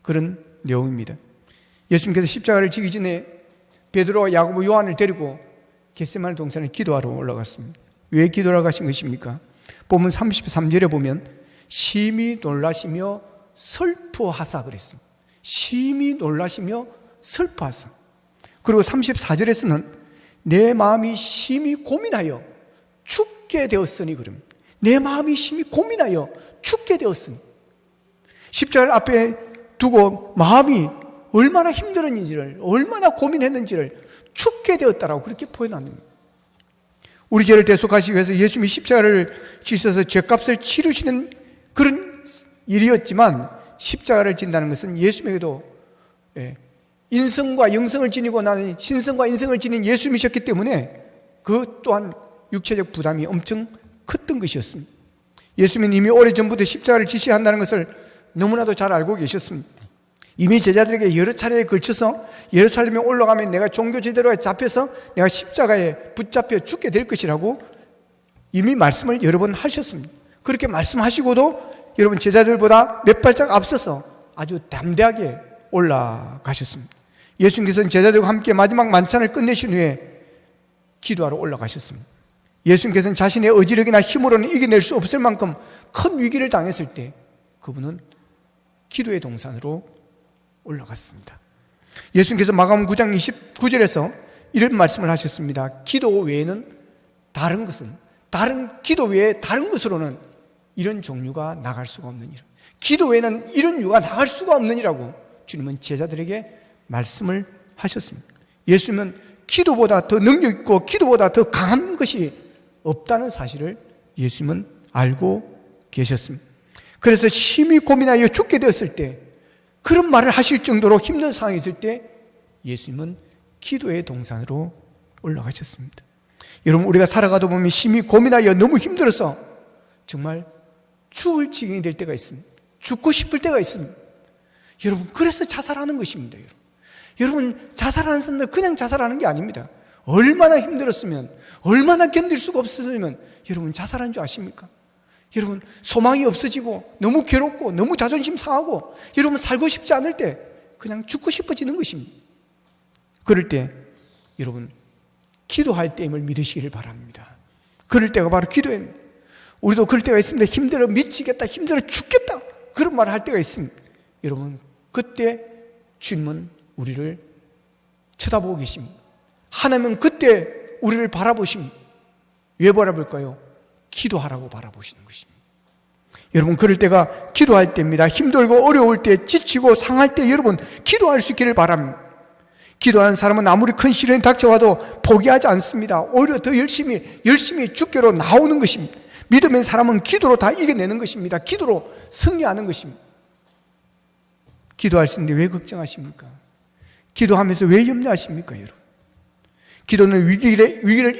그런 내용입니다. 예수님께서 십자가를 지기 전에 베드로와 야고보, 요한을 데리고 겟세마네 동산에 기도하러 올라갔습니다. 왜 기도하러 가신 것입니까? 본문 33절에 보면 심히 놀라시며 슬퍼하사 그랬습니다. 심히 놀라시며 슬퍼하사. 그리고 34절에서는 내 마음이 심히 고민하여 죽게 되었으니 그럽니다. 내 마음이 심히 고민하여 죽게 되었으니. 십자가를 앞에 두고 마음이 얼마나 힘들었는지를, 얼마나 고민했는지를 죽게 되었다라고 그렇게 표현합니다. 우리 죄를 대속하시기 위해서 예수님이 십자가를 지셔서 죄값을 치르시는 그런 일이었지만, 십자가를 진다는 것은 예수님에게도 인성과 영성을 지니고 나는 신성과 인성을 지닌 예수님이셨기 때문에 그 또한 육체적 부담이 엄청 컸던 것이었습니다. 예수님은 이미 오래전부터 십자가를 지시한다는 것을 너무나도 잘 알고 계셨습니다. 이미 제자들에게 여러 차례에 걸쳐서 예루살렘에 올라가면 내가 종교 제대로에 잡혀서 내가 십자가에 붙잡혀 죽게 될 것이라고 이미 말씀을 여러 번 하셨습니다. 그렇게 말씀하시고도 여러분 제자들보다 몇 발짝 앞서서 아주 담대하게 올라가셨습니다. 예수님께서는 제자들과 함께 마지막 만찬을 끝내신 후에 기도하러 올라가셨습니다. 예수님께서는 자신의 의지력이나 힘으로는 이겨낼 수 없을 만큼 큰 위기를 당했을 때 그분은 기도의 동산으로 올라갔습니다. 예수님께서 마가복음 9장 29절에서 이런 말씀을 하셨습니다. 기도 외에는 기도 외에 다른 것으로는 이런 종류가 나갈 수가 없느니라. 기도 외에는 이런 유가 나갈 수가 없느니라고 주님은 제자들에게 말씀을 하셨습니다. 예수님은 기도보다 더 능력 있고 기도보다 더 강한 것이 없다는 사실을 예수님은 알고 계셨습니다. 그래서 심히 고민하여 죽게 되었을 때, 그런 말을 하실 정도로 힘든 상황이 있을 때 예수님은 기도의 동산으로 올라가셨습니다. 여러분, 우리가 살아가다 보면 심히 고민하여 너무 힘들어서 정말 죽을 지경이 될 때가 있습니다. 죽고 싶을 때가 있습니다. 여러분, 그래서 자살하는 것입니다. 여러분, 자살하는 사람들 그냥 자살하는 게 아닙니다. 얼마나 힘들었으면, 얼마나 견딜 수가 없었으면 여러분 자살한 줄 아십니까? 여러분, 소망이 없어지고 너무 괴롭고 너무 자존심 상하고 여러분 살고 싶지 않을 때 그냥 죽고 싶어지는 것입니다. 그럴 때 여러분 기도할 때임을 믿으시기를 바랍니다. 그럴 때가 바로 기도입니다. 우리도 그럴 때가 있습니다. 힘들어 미치겠다, 힘들어 죽겠다, 그런 말을 할 때가 있습니다. 여러분, 그때 주님은 우리를 쳐다보고 계십니다. 하나님은 그때 우리를 바라보십니다. 왜 바라볼까요? 기도하라고 바라보시는 것입니다. 여러분, 그럴 때가 기도할 때입니다. 힘들고 어려울 때, 지치고 상할 때 여러분 기도할 수 있기를 바랍니다. 기도하는 사람은 아무리 큰 시련이 닥쳐와도 포기하지 않습니다. 오히려 더 열심히 주께로 나오는 것입니다. 믿음의 사람은 기도로 다 이겨내는 것입니다. 기도로 승리하는 것입니다. 기도할 수 있는데 왜 걱정하십니까? 기도하면서 왜 염려하십니까, 여러분? 기도는 위기를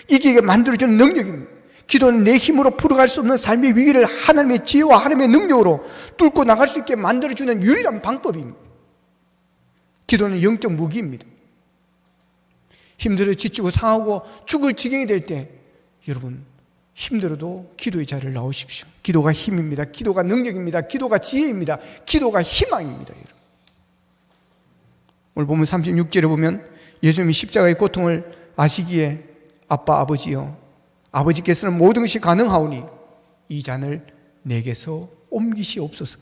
이기게 만들어주는 능력입니다. 기도는 내 힘으로 풀어갈 수 없는 삶의 위기를 하나님의 지혜와 하나님의 능력으로 뚫고 나갈 수 있게 만들어주는 유일한 방법입니다. 기도는 영적 무기입니다. 힘들어 지치고 상하고 죽을 지경이 될 때 여러분 힘들어도 기도의 자리를 나오십시오. 기도가 힘입니다. 기도가 능력입니다. 기도가 지혜입니다. 기도가 희망입니다. 여러분. 오늘 보면 36절에 보면 예수님이 십자가의 고통을 아시기에 아빠, 아버지여 아버지께서는 모든 것이 가능하오니 이 잔을 내게서 옮기시옵소서.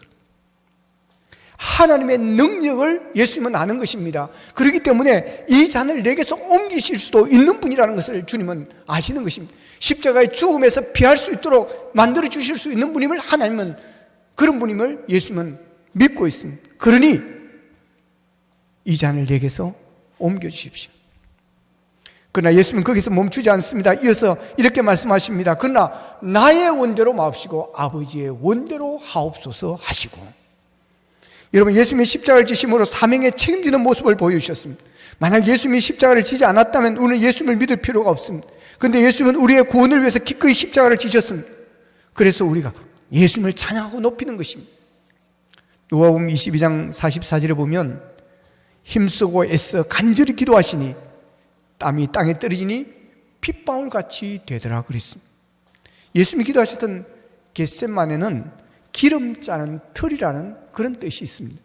하나님의 능력을 예수님은 아는 것입니다. 그렇기 때문에 이 잔을 내게서 옮기실 수도 있는 분이라는 것을 주님은 아시는 것입니다. 십자가의 죽음에서 피할 수 있도록 만들어 주실 수 있는 분임을 하나님은, 그런 분임을 예수님은 믿고 있습니다. 그러니 이 잔을 내게서 옮겨 주십시오. 그러나 예수님은 거기서 멈추지 않습니다. 이어서 이렇게 말씀하십니다. 그러나 나의 원대로 마옵시고 아버지의 원대로 하옵소서 하시고, 여러분, 예수님이 십자가를 지심으로 사명에 책임지는 모습을 보여주셨습니다. 만약 예수님이 십자가를 지지 않았다면 우리는 예수님을 믿을 필요가 없습니다. 그런데 예수님은 우리의 구원을 위해서 기꺼이 십자가를 지셨습니다. 그래서 우리가 예수님을 찬양하고 높이는 것입니다. 누가복음 22장 44절에 보면 힘쓰고 애써 간절히 기도하시니 땀이 땅에 떨어지니 핏방울같이 되더라 그랬습니다. 예수님이 기도하셨던 겟세마네는 기름 짜는 틀이라는 그런 뜻이 있습니다.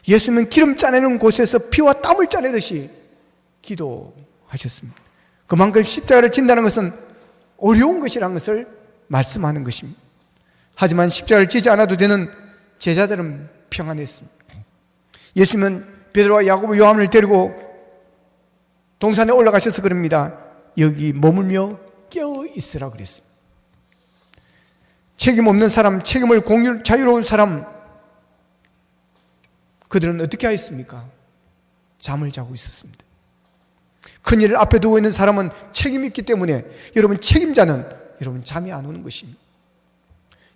예수님은 기름 짜내는 곳에서 피와 땀을 짜내듯이 기도하셨습니다. 그만큼 십자가를 진다는 것은 어려운 것이라는 것을 말씀하는 것입니다. 하지만 십자가를 지지 않아도 되는 제자들은 평안했습니다. 예수님은 베드로와 야고보, 요한을 데리고 동산에 올라가셔서 그럽니다. 여기 머물며 깨어 있으라 그랬습니다. 책임 없는 사람, 책임을 공유, 자유로운 사람, 그들은 어떻게 하였습니까? 잠을 자고 있었습니다. 큰일을 앞에 두고 있는 사람은 책임이 있기 때문에 여러분, 책임자는 여러분 잠이 안 오는 것입니다.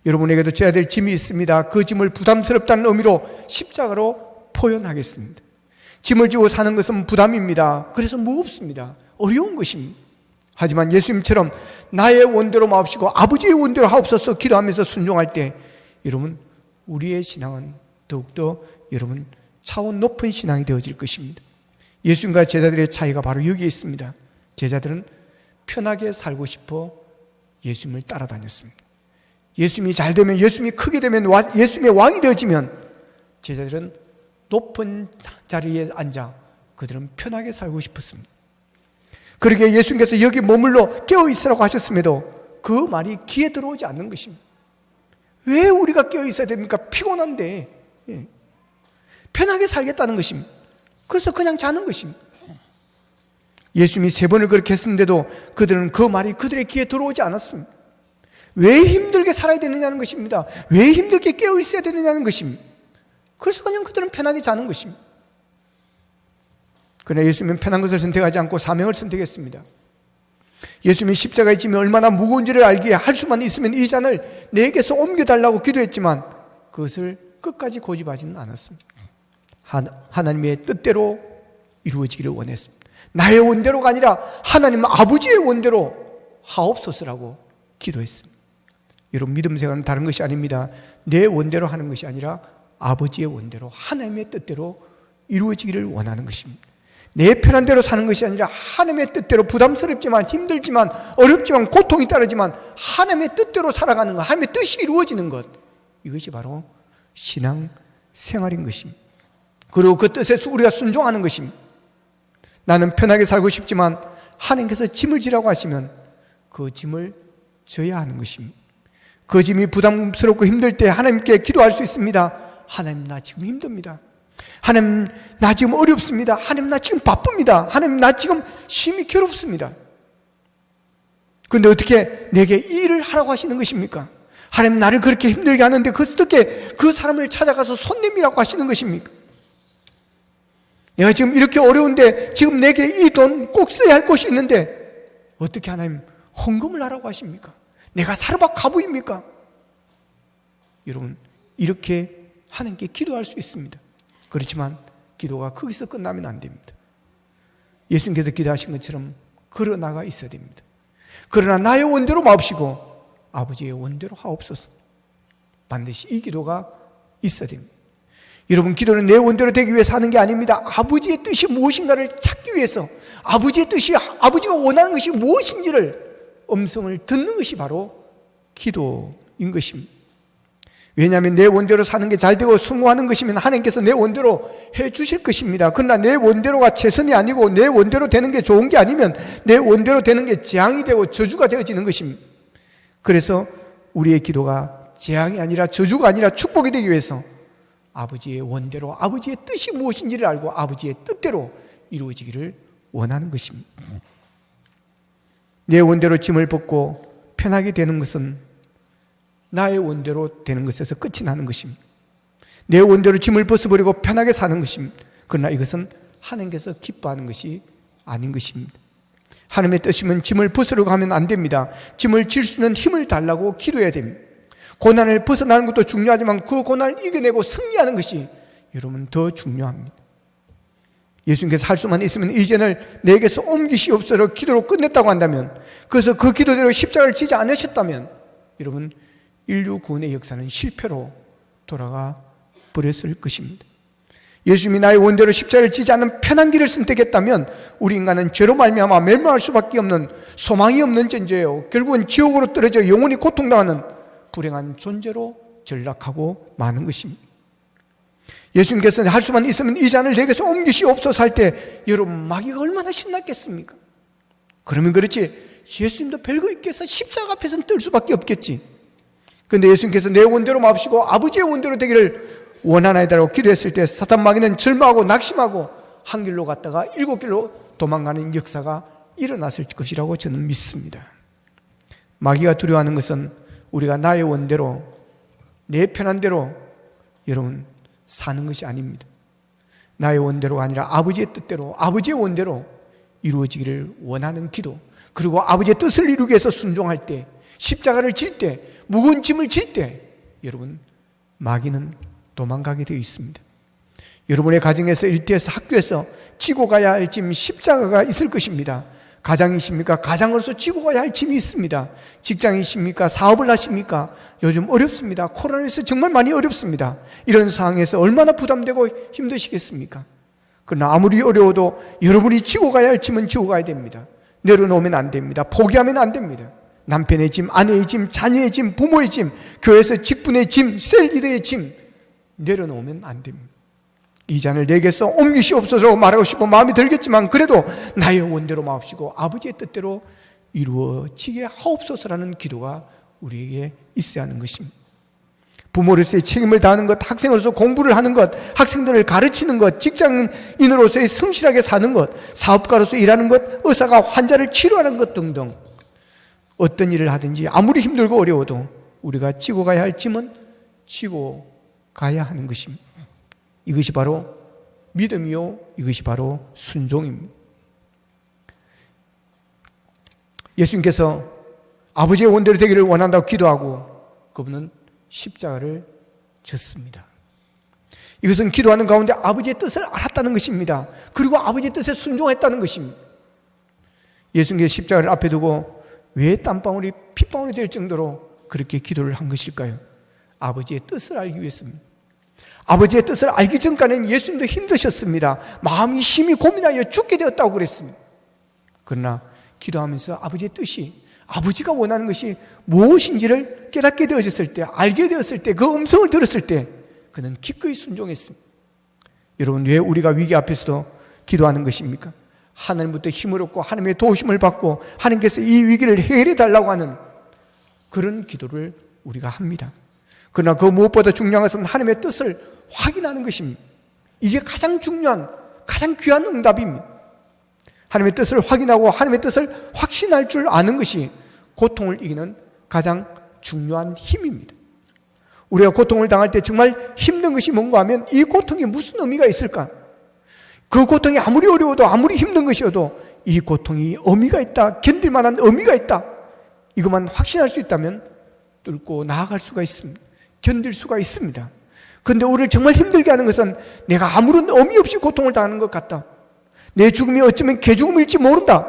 여러분에게도 져야 될 짐이 있습니다. 그 짐을 부담스럽다는 의미로 십자가로 표현하겠습니다. 짐을 지고 사는 것은 부담입니다. 그래서 무겁습니다. 어려운 것입니다. 하지만 예수님처럼 나의 원대로 마옵시고 아버지의 원대로 하옵소서 기도하면서 순종할 때 여러분, 우리의 신앙은 더욱더 여러분 차원 높은 신앙이 되어질 것입니다. 예수님과 제자들의 차이가 바로 여기에 있습니다. 제자들은 편하게 살고 싶어 예수님을 따라다녔습니다. 예수님이 잘 되면, 예수님이 크게 되면, 예수님의 왕이 되어지면 제자들은 높은 자리에 앉아 그들은 편하게 살고 싶었습니다. 그러기에 예수님께서 여기 머물러 깨어있으라고 하셨음에도 그 말이 귀에 들어오지 않는 것입니다. 왜 우리가 깨어있어야 됩니까? 피곤한데. 편하게 살겠다는 것입니다. 그래서 그냥 자는 것입니다. 예수님이 3번을 그렇게 했는데도 그들은 그 말이 그들의 귀에 들어오지 않았습니다. 왜 힘들게 살아야 되느냐는 것입니다. 왜 힘들게 깨어있어야 되느냐는 것입니다. 그래서 그냥 그들은 편하게 자는 것입니다. 그러나 예수님은 편한 것을 선택하지 않고 사명을 선택했습니다. 예수님이 십자가의 짐이 얼마나 무거운지를 알기에 할 수만 있으면 이 잔을 내게서 옮겨달라고 기도했지만 그것을 끝까지 고집하지는 않았습니다. 하나님의 뜻대로 이루어지기를 원했습니다. 나의 원대로가 아니라 하나님 아버지의 원대로 하옵소서라고 기도했습니다. 여러분, 믿음 생활은 다른 것이 아닙니다. 내 원대로 하는 것이 아니라 아버지의 원대로, 하나님의 뜻대로 이루어지기를 원하는 것입니다. 내 편한 대로 사는 것이 아니라 하나님의 뜻대로, 부담스럽지만 힘들지만 어렵지만 고통이 따르지만 하나님의 뜻대로 살아가는 것, 하나님의 뜻이 이루어지는 것, 이것이 바로 신앙 생활인 것입니다. 그리고 그 뜻에 우리가 순종하는 것입니다. 나는 편하게 살고 싶지만 하나님께서 짐을 지라고 하시면 그 짐을 져야 하는 것입니다. 그 짐이 부담스럽고 힘들 때 하나님께 기도할 수 있습니다. 하나님, 나 지금 힘듭니다. 하나님, 나 지금 어렵습니다. 하나님, 나 지금 바쁩니다. 하나님, 나 지금 심히 괴롭습니다. 그런데 어떻게 내게 이 일을 하라고 하시는 것입니까? 하나님, 나를 그렇게 힘들게 하는데 어떻게 그 사람을 찾아가서 손 내밀라고 하시는 것입니까? 내가 지금 이렇게 어려운데 지금 내게 이 돈 꼭 써야 할 것이 있는데 어떻게 하나님 헌금을 하라고 하십니까? 내가 사르밧 가부입니까? 여러분, 이렇게 하나님께 기도할 수 있습니다. 그렇지만 기도가 거기서 끝나면 안 됩니다. 예수님께서 기도하신 것처럼 걸어나가 있어야 됩니다. 그러나 나의 원대로 마옵시고 아버지의 원대로 하옵소서. 반드시 이 기도가 있어야 됩니다. 여러분, 기도는 내 원대로 되기 위해서 하는 게 아닙니다. 아버지의 뜻이 무엇인가를 찾기 위해서, 아버지의 뜻이, 아버지가 원하는 것이 무엇인지를 음성을 듣는 것이 바로 기도인 것입니다. 왜냐하면 내 원대로 사는 게 잘 되고 성공하는 것이면 하나님께서 내 원대로 해 주실 것입니다. 그러나 내 원대로가 최선이 아니고 내 원대로 되는 게 좋은 게 아니면 내 원대로 되는 게 재앙이 되고 저주가 되어지는 것입니다. 그래서 우리의 기도가 재앙이 아니라 저주가 아니라 축복이 되기 위해서 아버지의 원대로, 아버지의 뜻이 무엇인지를 알고 아버지의 뜻대로 이루어지기를 원하는 것입니다. 내 원대로 짐을 벗고 편하게 되는 것은 나의 원대로 되는 것에서 끝이 나는 것입니다. 내 원대로 짐을 벗어버리고 편하게 사는 것입니다. 그러나 이것은 하나님께서 기뻐하는 것이 아닌 것입니다. 하나님의 뜻이면 짐을 벗으려고 하면 안 됩니다. 짐을 질 수 있는 힘을 달라고 기도해야 됩니다. 고난을 벗어나는 것도 중요하지만 그 고난을 이겨내고 승리하는 것이 여러분 더 중요합니다. 예수님께서 할 수만 있으면 이전을 내게서 옮기시옵소서 기도로 끝냈다고 한다면, 그래서 그 기도대로 십자가를 지지 않으셨다면 여러분 인류 구원의 역사는 실패로 돌아가 버렸을 것입니다. 예수님이 나의 원대로 십자가를 지지 않는 편한 길을 선택했다면 우리 인간은 죄로 말미암아 멸망할 수밖에 없는 소망이 없는 존재예요. 결국은 지옥으로 떨어져 영원히 고통당하는 불행한 존재로 전락하고 마는 것입니다. 예수님께서는 할 수만 있으면 이 잔을 내게서 옮기시옵소서 할 때 여러분 마귀가 얼마나 신났겠습니까? 그러면 그렇지 예수님도 별거 있겠어? 십자가 앞에서는 뜰 수밖에 없겠지. 그런데 예수님께서 내 원대로 마옵시고 아버지의 원대로 되기를 원하나이다라고 기도했을 때 사탄 마귀는 절망하고 낙심하고 한 길로 갔다가 7길로 도망가는 역사가 일어났을 것이라고 저는 믿습니다. 마귀가 두려워하는 것은 우리가 나의 원대로 내 편한 대로 여러분 사는 것이 아닙니다. 나의 원대로가 아니라 아버지의 뜻대로, 아버지의 원대로 이루어지기를 원하는 기도, 그리고 아버지의 뜻을 이루기 위해서 순종할 때, 십자가를 질 때, 무거운 짐을 질 때 여러분 마귀는 도망가게 되어 있습니다. 여러분의 가정에서, 일터에서, 학교에서 지고 가야 할 짐, 십자가가 있을 것입니다. 가장이십니까? 가장으로서 지고 가야 할 짐이 있습니다. 직장이십니까? 사업을 하십니까? 요즘 어렵습니다. 코로나에서 정말 많이 어렵습니다. 이런 상황에서 얼마나 부담되고 힘드시겠습니까? 그러나 아무리 어려워도 여러분이 지고 가야 할 짐은 지고 가야 됩니다. 내려놓으면 안 됩니다. 포기하면 안 됩니다. 남편의 짐, 아내의 짐, 자녀의 짐, 부모의 짐, 교회에서 직분의 짐, 셀 리더의 짐 내려놓으면 안 됩니다. 이 잔을 내게서 옮기시옵소서 말하고 싶어 마음이 들겠지만 그래도 나의 원대로 마옵시고 아버지의 뜻대로 이루어지게 하옵소서라는 기도가 우리에게 있어야 하는 것입니다. 부모로서의 책임을 다하는 것, 학생으로서 공부를 하는 것, 학생들을 가르치는 것, 직장인으로서의 성실하게 사는 것, 사업가로서 일하는 것, 의사가 환자를 치료하는 것 등등 어떤 일을 하든지 아무리 힘들고 어려워도 우리가 지고 가야 할 짐은 지고 가야 하는 것입니다. 이것이 바로 믿음이요, 이것이 바로 순종입니다. 예수님께서 아버지의 원대로 되기를 원한다고 기도하고 그분은 십자가를 졌습니다. 이것은 기도하는 가운데 아버지의 뜻을 알았다는 것입니다. 그리고 아버지의 뜻에 순종했다는 것입니다. 예수님께서 십자가를 앞에 두고 왜 땀방울이 핏방울이 될 정도로 그렇게 기도를 한 것일까요? 아버지의 뜻을 알기 위해서입니다. 아버지의 뜻을 알기 전까지는 예수님도 힘드셨습니다. 마음이 심히 고민하여 죽게 되었다고 그랬습니다. 그러나 기도하면서 아버지의 뜻이, 아버지가 원하는 것이 무엇인지를 깨닫게 되어졌을 때, 알게 되었을 때, 그 음성을 들었을 때 그는 기꺼이 순종했습니다. 여러분, 왜 우리가 위기 앞에서도 기도하는 것입니까? 하나님부터 힘을 얻고 하나님의 도우심을 받고 하나님께서 이 위기를 해결해 달라고 하는 그런 기도를 우리가 합니다. 그러나 그 무엇보다 중요한 것은 하나님의 뜻을 확인하는 것입니다. 이게 가장 중요한, 가장 귀한 응답입니다. 하나님의 뜻을 확인하고 하나님의 뜻을 확신할 줄 아는 것이 고통을 이기는 가장 중요한 힘입니다. 우리가 고통을 당할 때 정말 힘든 것이 뭔가 하면 이 고통이 무슨 의미가 있을까? 그 고통이 아무리 어려워도 아무리 힘든 것이어도 이 고통이 의미가 있다, 견딜 만한 의미가 있다, 이것만 확신할 수 있다면 뚫고 나아갈 수가 있습니다. 견딜 수가 있습니다. 그런데 우리를 정말 힘들게 하는 것은 내가 아무런 의미 없이 고통을 당하는 것 같다, 내 죽음이 어쩌면 개죽음일지 모른다,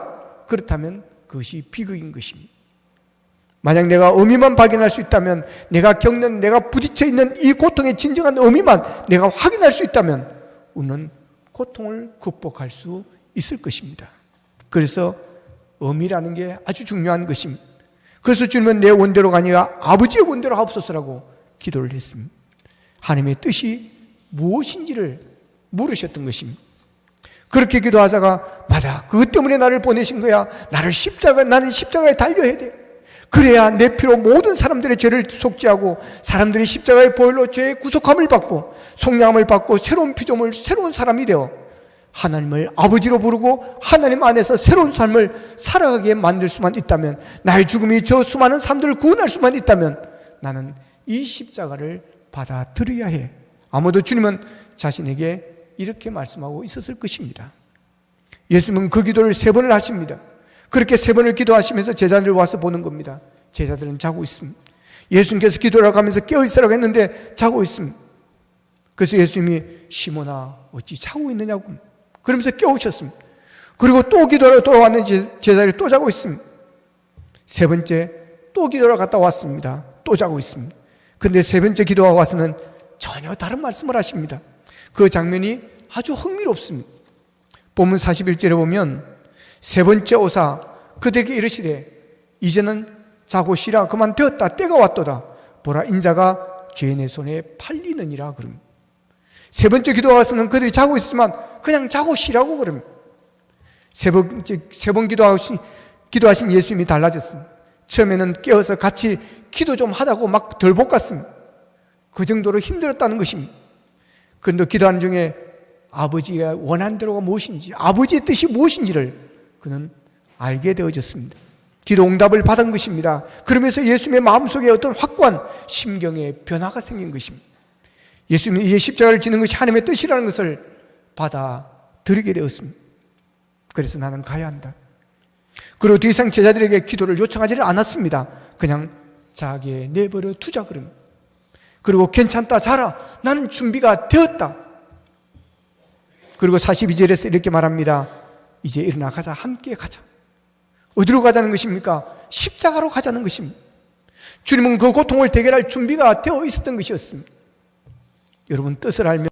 그렇다면 그것이 비극인 것입니다. 만약 내가 의미만 발견할 수 있다면, 내가 겪는, 내가 부딪혀 있는 이 고통의 진정한 의미만 내가 확인할 수 있다면 우리는 고통을 극복할 수 있을 것입니다. 그래서 의미라는 게 아주 중요한 것입니다. 그래서 주님은 내 원대로가 아니라 아버지의 원대로 하옵소서라고 기도를 했습니다. 하나님의 뜻이 무엇인지를 물으셨던 것입니다. 그렇게 기도하다가 맞아, 그것 때문에 나를 보내신 거야. 나는 십자가에 달려야 돼. 그래야 내 피로 모든 사람들의 죄를 속죄하고 사람들이 십자가의 보혈로 죄의 구속함을 받고 속량함을 받고 새로운 피조물, 새로운 사람이 되어 하나님을 아버지로 부르고 하나님 안에서 새로운 삶을 살아가게 만들 수만 있다면, 나의 죽음이 저 수많은 사람들을 구원할 수만 있다면 나는 이 십자가를 받아들여야 해. 아마도 주님은 자신에게 이렇게 말씀하고 있었을 것입니다. 예수님은 그 기도를 3번을 하십니다. 그렇게 3번을 기도하시면서 제자들을 와서 보는 겁니다. 제자들은 자고 있습니다. 예수님께서 기도하라고 하면서 깨어있으라고 했는데 자고 있습니다. 그래서 예수님이 시몬아 어찌 자고 있느냐고 그러면서 깨우셨습니다. 그리고 또 기도하러 돌아왔는지 제자들이 또 자고 있습니다. 3번째 또 기도하러 갔다 왔습니다. 또 자고 있습니다. 그런데 3번째 기도하고 와서는 전혀 다른 말씀을 하십니다. 그 장면이 아주 흥미롭습니다. 본문 41절에 보면 3번째 오사 그들에게 이르시되 이제는 자고 쉬라 그만 되었다 때가 왔도다 보라 인자가 죄인의 손에 팔리느니라 그럽니다. 3번째 기도가 와서는 그들이 자고 있지만 그냥 자고 쉬라고 그럽니다. 3번 기도하신 예수님이 달라졌습니다. 처음에는 깨어서 같이 기도 좀 하다고 막 덜 볶았습니다. 그 정도로 힘들었다는 것입니다. 그런데 기도하는 중에 아버지가 원한 대로가 무엇인지, 아버지의 뜻이 무엇인지를 그는 알게 되어졌습니다. 기도 응답을 받은 것입니다. 그러면서 예수님의 마음속에 어떤 확고한 심경의 변화가 생긴 것입니다. 예수님이 이제 십자가를 지는 것이 하나님의 뜻이라는 것을 받아들이게 되었습니다. 그래서 나는 가야 한다. 그리고 더 이상 제자들에게 기도를 요청하지를 않았습니다. 그냥 자기에 내버려 두자 그럽니다. 그리고 괜찮다, 자라, 나는 준비가 되었다. 그리고 42절에서 이렇게 말합니다. 이제 일어나 가자, 함께 가자. 어디로 가자는 것입니까? 십자가로 가자는 것입니다. 주님은 그 고통을 대결할 준비가 되어 있었던 것이었습니다. 여러분 뜻을 알면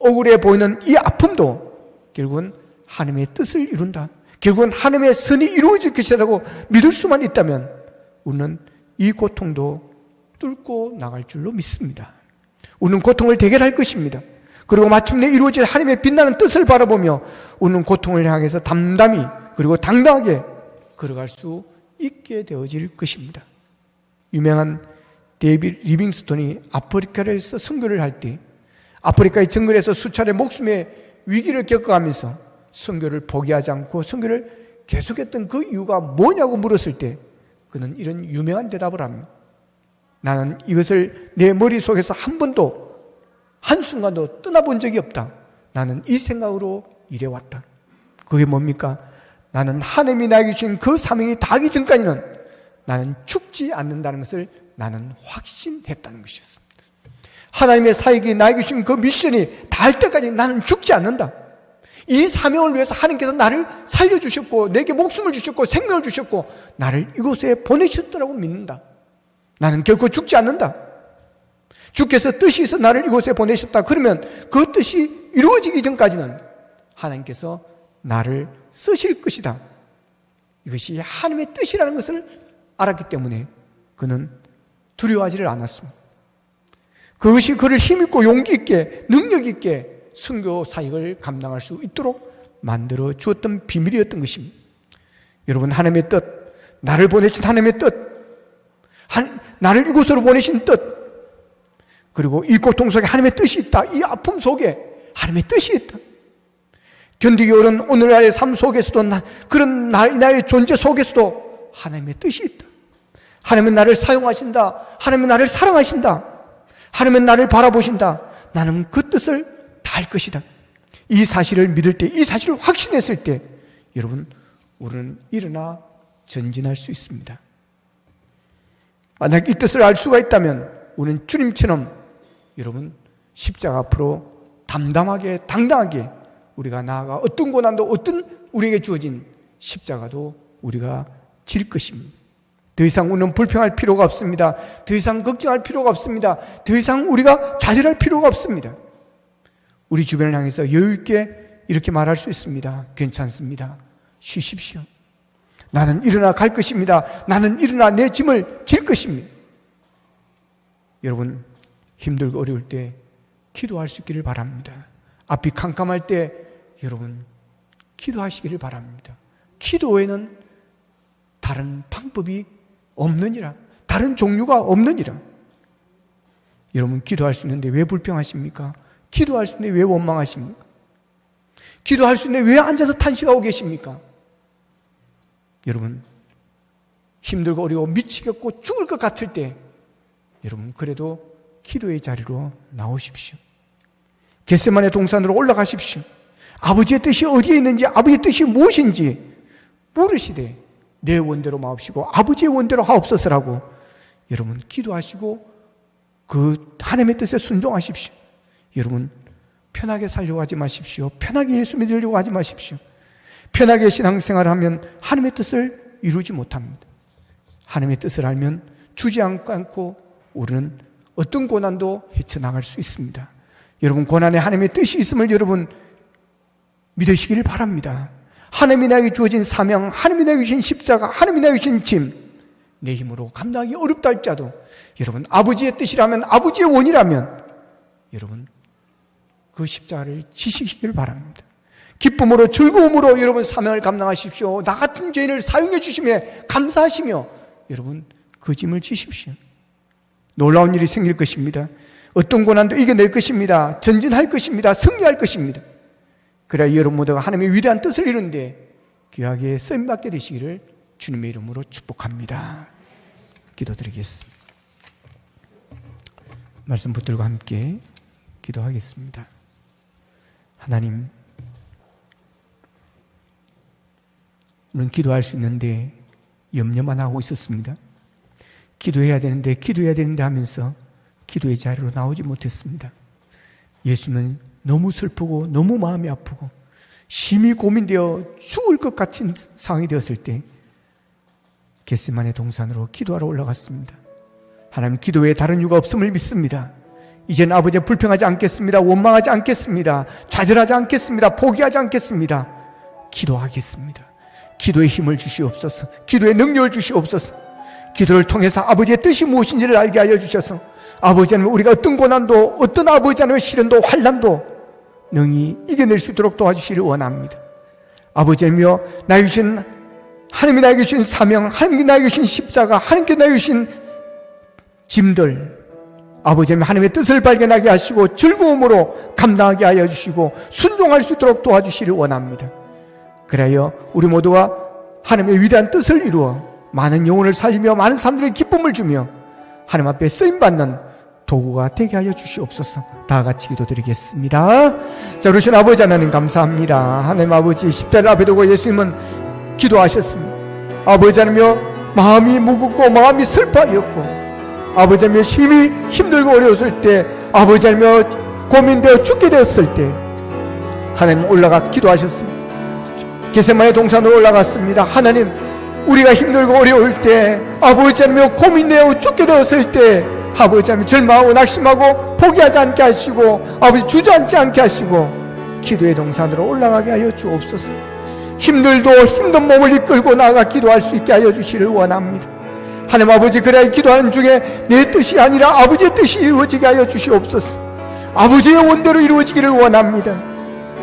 억울해 보이는 이 아픔도 결국은 하나님의 뜻을 이룬다. 결국은 하나님의 선이 이루어질 것이라고 믿을 수만 있다면 우리는 이 고통도 뚫고 나갈 줄로 믿습니다. 우리는 고통을 대결할 것입니다. 그리고 마침내 이루어질 하나님의 빛나는 뜻을 바라보며 우리는 고통을 향해서 담담히 그리고 당당하게 걸어갈 수 있게 되어질 것입니다. 유명한 데이빗 리빙스톤이 아프리카에서 선교를 할 때 아프리카의 정글에서 수차례 목숨의 위기를 겪어가면서 선교를 포기하지 않고 선교를 계속했던 그 이유가 뭐냐고 물었을 때 그는 이런 유명한 대답을 합니다. 나는 이것을 내 머릿속에서 한 번도 한순간도 떠나본 적이 없다. 나는 이 생각으로 일해왔다. 그게 뭡니까? 나는 하나님이 나에게 주신 그 사명이 닿기 전까지는 나는 죽지 않는다는 것을 나는 확신했다는 것이었습니다. 하나님의 사역이 나에게 주신 그 미션이 닿을 때까지 나는 죽지 않는다. 이 사명을 위해서 하나님께서 나를 살려주셨고 내게 목숨을 주셨고 생명을 주셨고 나를 이곳에 보내셨더라고 믿는다. 나는 결코 죽지 않는다. 주께서 뜻이 있어 나를 이곳에 보내셨다. 그러면 그 뜻이 이루어지기 전까지는 하나님께서 나를 쓰실 것이다. 이것이 하나님의 뜻이라는 것을 알았기 때문에 그는 두려워하지를 않았습니다. 그것이 그를 힘있고 용기 있게 능력 있게 선교 사역을 감당할 수 있도록 만들어 주었던 비밀이었던 것입니다. 여러분 하나님의 뜻, 나를 보내신 하나님의 뜻, 나를 이곳으로 보내신 뜻, 그리고 이 고통 속에 하나님의 뜻이 있다. 이 아픔 속에 하나님의 뜻이 있다. 견디기 어려운 오늘날의 삶 속에서도 그런 나의 존재 속에서도 하나님의 뜻이 있다. 하나님은 나를 사용하신다. 하나님은 나를 사랑하신다. 하나님은 나를 바라보신다. 나는 그 뜻을 다할 것이다. 이 사실을 믿을 때, 이 사실을 확신했을 때 여러분 우리는 일어나 전진할 수 있습니다. 만약 이 뜻을 알 수가 있다면 우리는 주님처럼 여러분 십자가 앞으로 담담하게 당당하게 우리가 나아가 어떤 고난도 어떤 우리에게 주어진 십자가도 우리가 질 것입니다. 더 이상 우리는 불평할 필요가 없습니다. 더 이상 걱정할 필요가 없습니다. 더 이상 우리가 좌절할 필요가 없습니다. 우리 주변을 향해서 여유 있게 이렇게 말할 수 있습니다. 괜찮습니다. 쉬십시오. 나는 일어나 갈 것입니다. 나는 일어나 내 짐을 질 것입니다. 여러분, 힘들고 어려울 때 기도할 수 있기를 바랍니다. 앞이 캄캄할 때 여러분 기도하시기를 바랍니다. 기도 외에는 다른 방법이 없느니라. 다른 종류가 없느니라. 여러분, 기도할 수 있는데 왜 불평하십니까? 기도할 수 있는데 왜 원망하십니까? 기도할 수 있는데 왜 앉아서 탄식하고 계십니까? 여러분, 힘들고 어려워 미치겠고 죽을 것 같을 때 여러분, 그래도 기도의 자리로 나오십시오. 겟세마네 동산으로 올라가십시오. 아버지의 뜻이 어디에 있는지, 아버지의 뜻이 무엇인지 모르시되 내 원대로 마옵시고 아버지의 원대로 하옵소서라고 여러분 기도하시고 그 하나님의 뜻에 순종하십시오. 여러분, 편하게 살려고 하지 마십시오. 편하게 예수 믿으려고 하지 마십시오. 편하게 신앙생활을 하면 하나님의 뜻을 이루지 못합니다. 하나님의 뜻을 알면 주지 않고 우리는 어떤 고난도 헤쳐나갈 수 있습니다. 여러분, 고난에 하나님의 뜻이 있음을 여러분 믿으시기를 바랍니다. 하나님이 나에게 주어진 사명, 하나님이 나에게 주신 십자가, 하나님이 나에게 주신 짐, 내 힘으로 감당하기 어렵다 할지라도 여러분, 아버지의 뜻이라면, 아버지의 원이라면 여러분 그 십자가를 지시기를 바랍니다. 기쁨으로 즐거움으로 여러분 사명을 감당하십시오. 나 같은 죄인을 사용해 주심에 감사하시며 여러분 그 짐을 지십시오. 놀라운 일이 생길 것입니다. 어떤 고난도 이겨낼 것입니다. 전진할 것입니다. 승리할 것입니다. 그래야 여러분 모두가 하나님의 위대한 뜻을 이루는데 귀하게 쓰임받게 되시기를 주님의 이름으로 축복합니다. 기도드리겠습니다. 말씀 붙들고 함께 기도하겠습니다. 하나님, 우리는 기도할 수 있는데 염려만 하고 있었습니다. 기도해야 되는데 하면서 기도의 자리로 나오지 못했습니다. 예수님은 너무 슬프고 너무 마음이 아프고 심히 고민되어 죽을 것 같은 상황이 되었을 때 겟세마네 동산으로 기도하러 올라갔습니다. 하나님, 기도 외에 다른 이유가 없음을 믿습니다. 이제는 아버지 불평하지 않겠습니다. 원망하지 않겠습니다. 좌절하지 않겠습니다. 포기하지 않겠습니다. 기도하겠습니다. 기도의 힘을 주시옵소서. 기도의 능력을 주시옵소서. 기도를 통해서 아버지의 뜻이 무엇인지를 알게 하여 주셔서 아버지 하나님, 우리가 어떤 고난도 어떤 아버지 하나님의 시련도 환난도 능히 이겨낼 수 있도록 도와주시기를 원합니다. 아버지 하나님이여, 나에게 주신 하나님이 나에게 주신 사명, 하나님이 나에게 주신 십자가, 하나님께 나에게 주신 짐들, 아버지 하나님, 하나님의 뜻을 발견하게 하시고 즐거움으로 감당하게 하여 주시고 순종할 수 있도록 도와주시기를 원합니다. 그래야 우리 모두가 하나님의 위대한 뜻을 이루어 많은 영혼을 살리며 많은 사람들에게 기쁨을 주며 하나님 앞에 쓰임받는 도구가 되게 하여 주시옵소서. 다 같이 기도드리겠습니다. 자, 그러신 아버지 하나님 감사합니다. 하나님 아버지, 십자가를 앞에 두고 예수님은 기도하셨습니다. 아버지 하나님이여, 마음이 무겁고 마음이 슬퍼하였고 아버지 하나님이여, 심히 힘들고 어려웠을 때, 아버지 하나님이여, 고민되어 죽게 되었을 때 하나님 올라가서 기도하셨습니다. 겟세마네 동산으로 올라갔습니다. 하나님, 우리가 힘들고 어려울 때, 아버지 하나님 고민되어 죽게 되었을 때, 아버지 하나님 절망하고 낙심하고 포기하지 않게 하시고 아버지 주저앉지 않게 하시고 기도의 동산으로 올라가게 하여 주옵소서. 힘들도 힘든 몸을 이끌고 나아가 기도할 수 있게 하여 주시기를 원합니다. 하나님 아버지, 그래야 기도하는 중에 내 뜻이 아니라 아버지의 뜻이 이루어지게 하여 주시옵소서. 아버지의 원대로 이루어지기를 원합니다.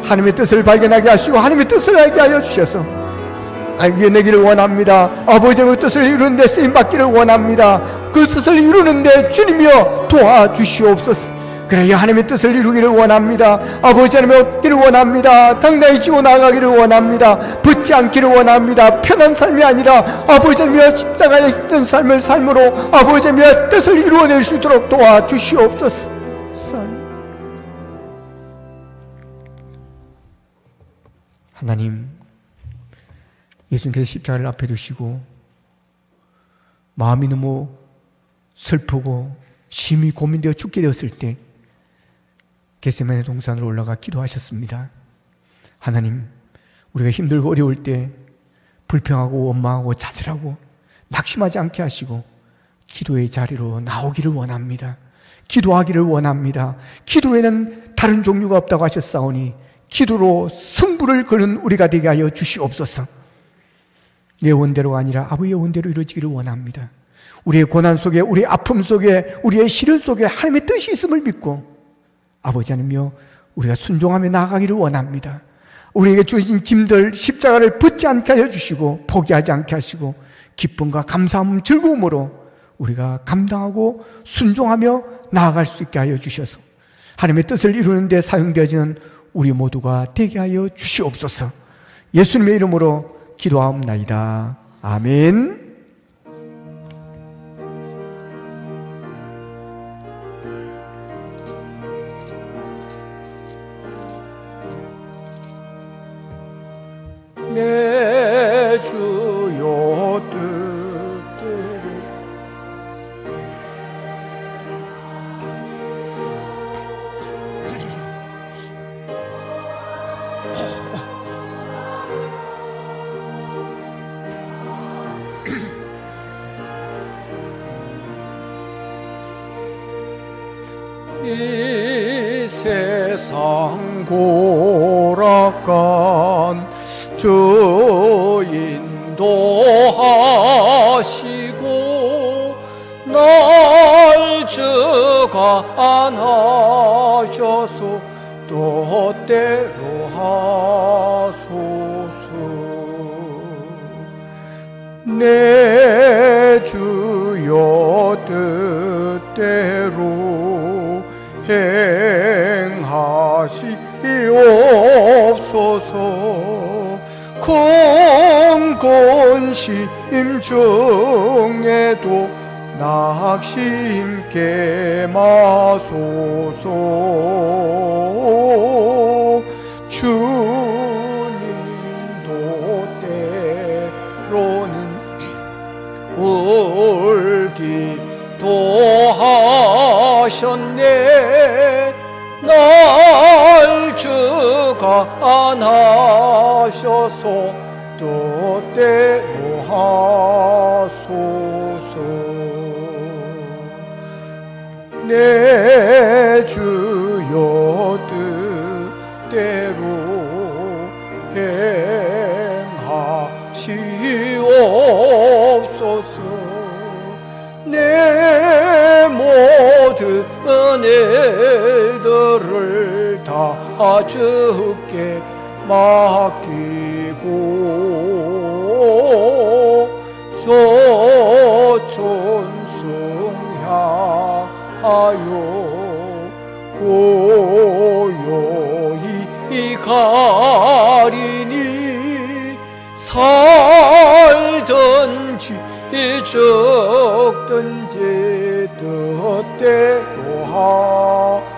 하나님의 뜻을 발견하게 하시고 하나님의 뜻을 알게 하여 주셔서 알게내기를 원합니다. 아버지의 뜻을 이루는 데 쓰임받기를 원합니다. 그 뜻을 이루는데 주님이여 도와주시옵소서. 그래야 하나님의 뜻을 이루기를 원합니다. 아버지 하나님의 얻기를 원합니다. 당당히 지고 나아가기를 원합니다. 붙지 않기를 원합니다. 편한 삶이 아니라 아버지 하나님의 십자가에 있는 삶을 삶으로 아버지 하나님의 뜻을 이루어낼 수 있도록 도와주시옵소서. 하나님, 예수님께서 십자가를 앞에 두시고 마음이 너무 슬프고 심히 고민되어 죽게 되었을 때 겟세마네 동산으로 올라가 기도하셨습니다. 하나님, 우리가 힘들고 어려울 때 불평하고 원망하고 자질하고 낙심하지 않게 하시고 기도의 자리로 나오기를 원합니다. 기도하기를 원합니다. 기도에는 다른 종류가 없다고 하셨사오니 기도로 승부를 거는 우리가 되게 하여 주시옵소서. 내 원대로가 아니라 아버지의 원대로 이루어지기를 원합니다. 우리의 고난 속에, 우리의 아픔 속에, 우리의 시련 속에 하나님의 뜻이 있음을 믿고 아버지 하나님여 우리가 순종하며 나아가기를 원합니다. 우리에게 주신 짐들 십자가를 붙지 않게 하여 주시고 포기하지 않게 하시고 기쁨과 감사함 즐거움으로 우리가 감당하고 순종하며 나아갈 수 있게 하여 주셔서 하나님의 뜻을 이루는 데 사용되어지는 우리 모두가 되게 하여 주시옵소서. 예수님의 이름으로 기도하옵나이다. 아멘. 내 주여 뜻대로 이 세상 고락간 주 인도하시고 날 주관하셔서 뜻대로 하소서. 내 주여 뜻대로 행하시옵소서. 공건심 중에도 낙심케 마소서. 주님도 때로는 울기도 하셨네. 날 주관하셔서 뜻대로 하소서. 내 주여 뜻대로 행하시옵소서. 내 모든 일들을 다 주께 맡기고 조천승하여 고요히 가리니 살든지 죽든지 뜻대로 하소서.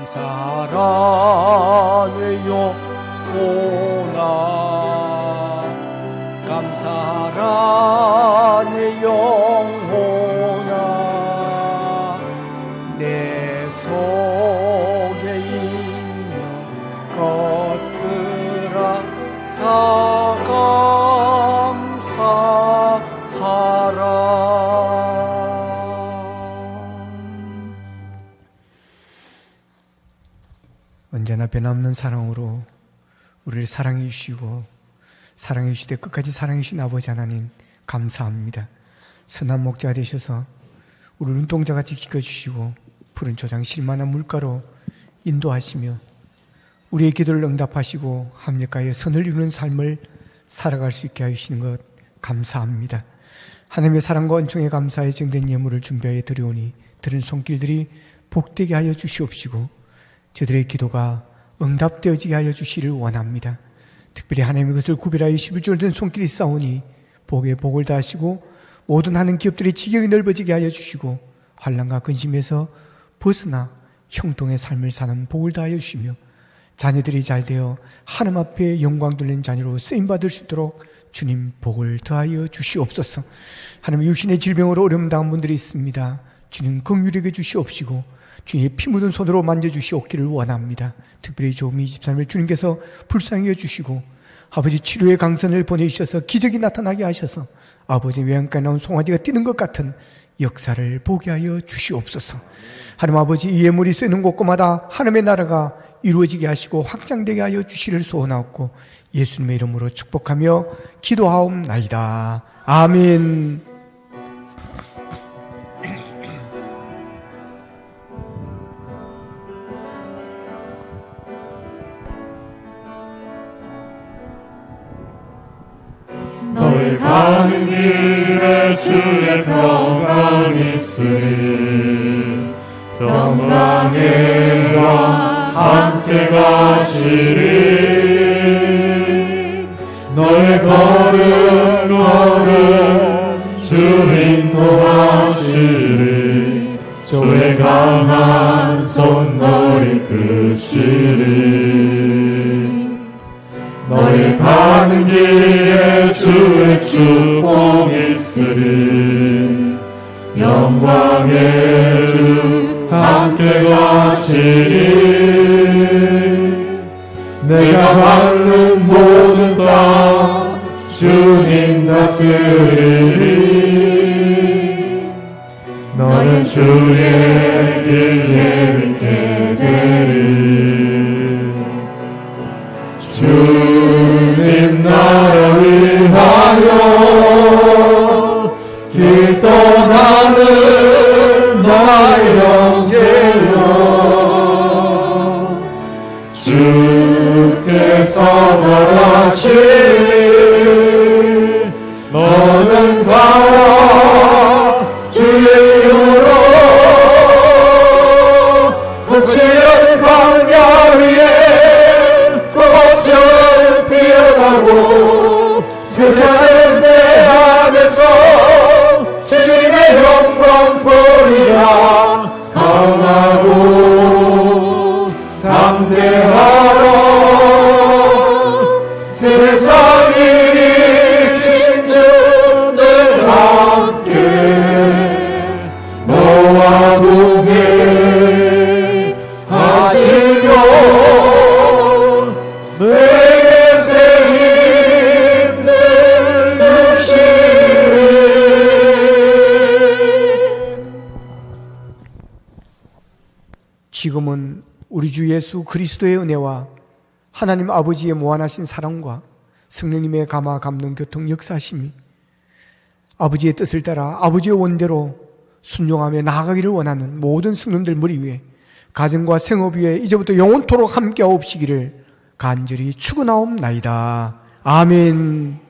감사하라네 영혼아 감사하라네 영혼아 내 속에 있는 것들아 다 감사하라. 언제나 변함없는 사랑으로 우리를 사랑해 주시고 사랑해 주시되 끝까지 사랑해 주신 아버지 하나님 감사합니다. 선한 목자가 되셔서 우리를 눈동자같이 지켜주시고 푸른 초장 실만한 물가로 인도하시며 우리의 기도를 응답하시고 합력하여 선을 이루는 삶을 살아갈 수 있게 하시는 것 감사합니다. 하나님의 사랑과 은총에 감사해 정된 예물을 준비하여 드려오니 들은 손길들이 복되게 하여 주시옵시고 저들의 기도가 응답되어지게 하여 주시를 원합니다. 특별히 하나님의 것을 구별하여 11조를 든 손길이 싸우니 복에 복을 다하시고 모든 하는 기업들의 지경이 넓어지게 하여 주시고 환난과 근심에서 벗어나 형통의 삶을 사는 복을 다하여 주시며 자녀들이 잘되어 하나님 앞에 영광 돌리는 자녀로 쓰임받을 수 있도록 주님 복을 더하여 주시옵소서. 하나님 육신의 질병으로 어려움 당한 분들이 있습니다. 주님 긍휼히 주시옵시고 주님의 피 묻은 손으로 만져주시옵기를 원합니다. 특별히 조미 23일 주님께서 불쌍히 여주시고 아버지 치료의 강선을 보내주셔서 기적이 나타나게 하셔서 아버지 외양간에 나온 송아지가 뛰는 것 같은 역사를 보게 하여 주시옵소서. 하나님 아버지 이 예물이 쓰이는 곳곳마다 하나님의 나라가 이루어지게 하시고 확장되게 하여 주시를 소원하옵고 예수님의 이름으로 축복하며 기도하옵나이다. 아멘. 너희 가는 길에 주의 평강이 있으리 평강의 과 함께 가시리 너의 걸음 주 인도하시리 주의 강한 손 너희 이끄시리 너희 가는 길에 주의 축복이 있으리 영광의 주 함께 가시리 내가 밟는 모든 땅 주님 다스리리 너는 주의 길 예비케 되리 주님 나를 위하여 길 떠나는 나의 형제여 주께서 걸어가시니 너는 가라 주의 이름으로 거칠은 광야 위에 꽃을 피어나고 세상은 내 안에서 주님의 영광 보리라 강하고 담대하라 세상이 주신 주늘 함께 너와 동행 하시며 내게 새 힘을 주시리 지금은 우리 주 예수 그리스도의 은혜와 하나님 아버지의 무한하신 사랑과 성령님의 감화 감동 교통 역사하심이 아버지의 뜻을 따라 아버지의 원대로 순종하며 나아가기를 원하는 모든 성도들 머리 위에 가정과 생업 위에 이제부터 영원토록 함께하옵시기를 간절히 축원하옵나이다. 아멘.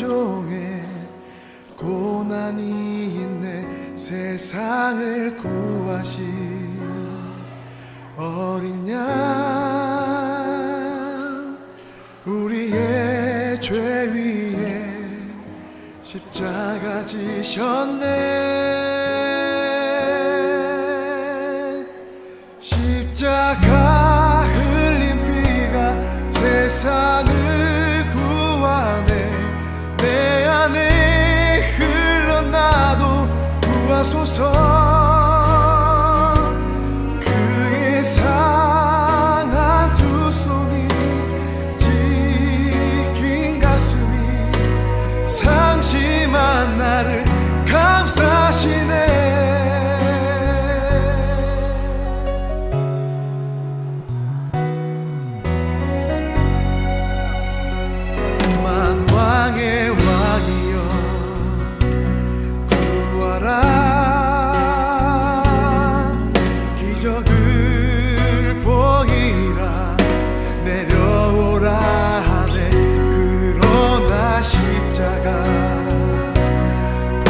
순종해 고난이 있네 세상을 구하신 어린 양 우리의 죄 위에 십자가 지셨네 십자가 흘린 피가 세상을 구하네 내 안에 흘러나도 구하소서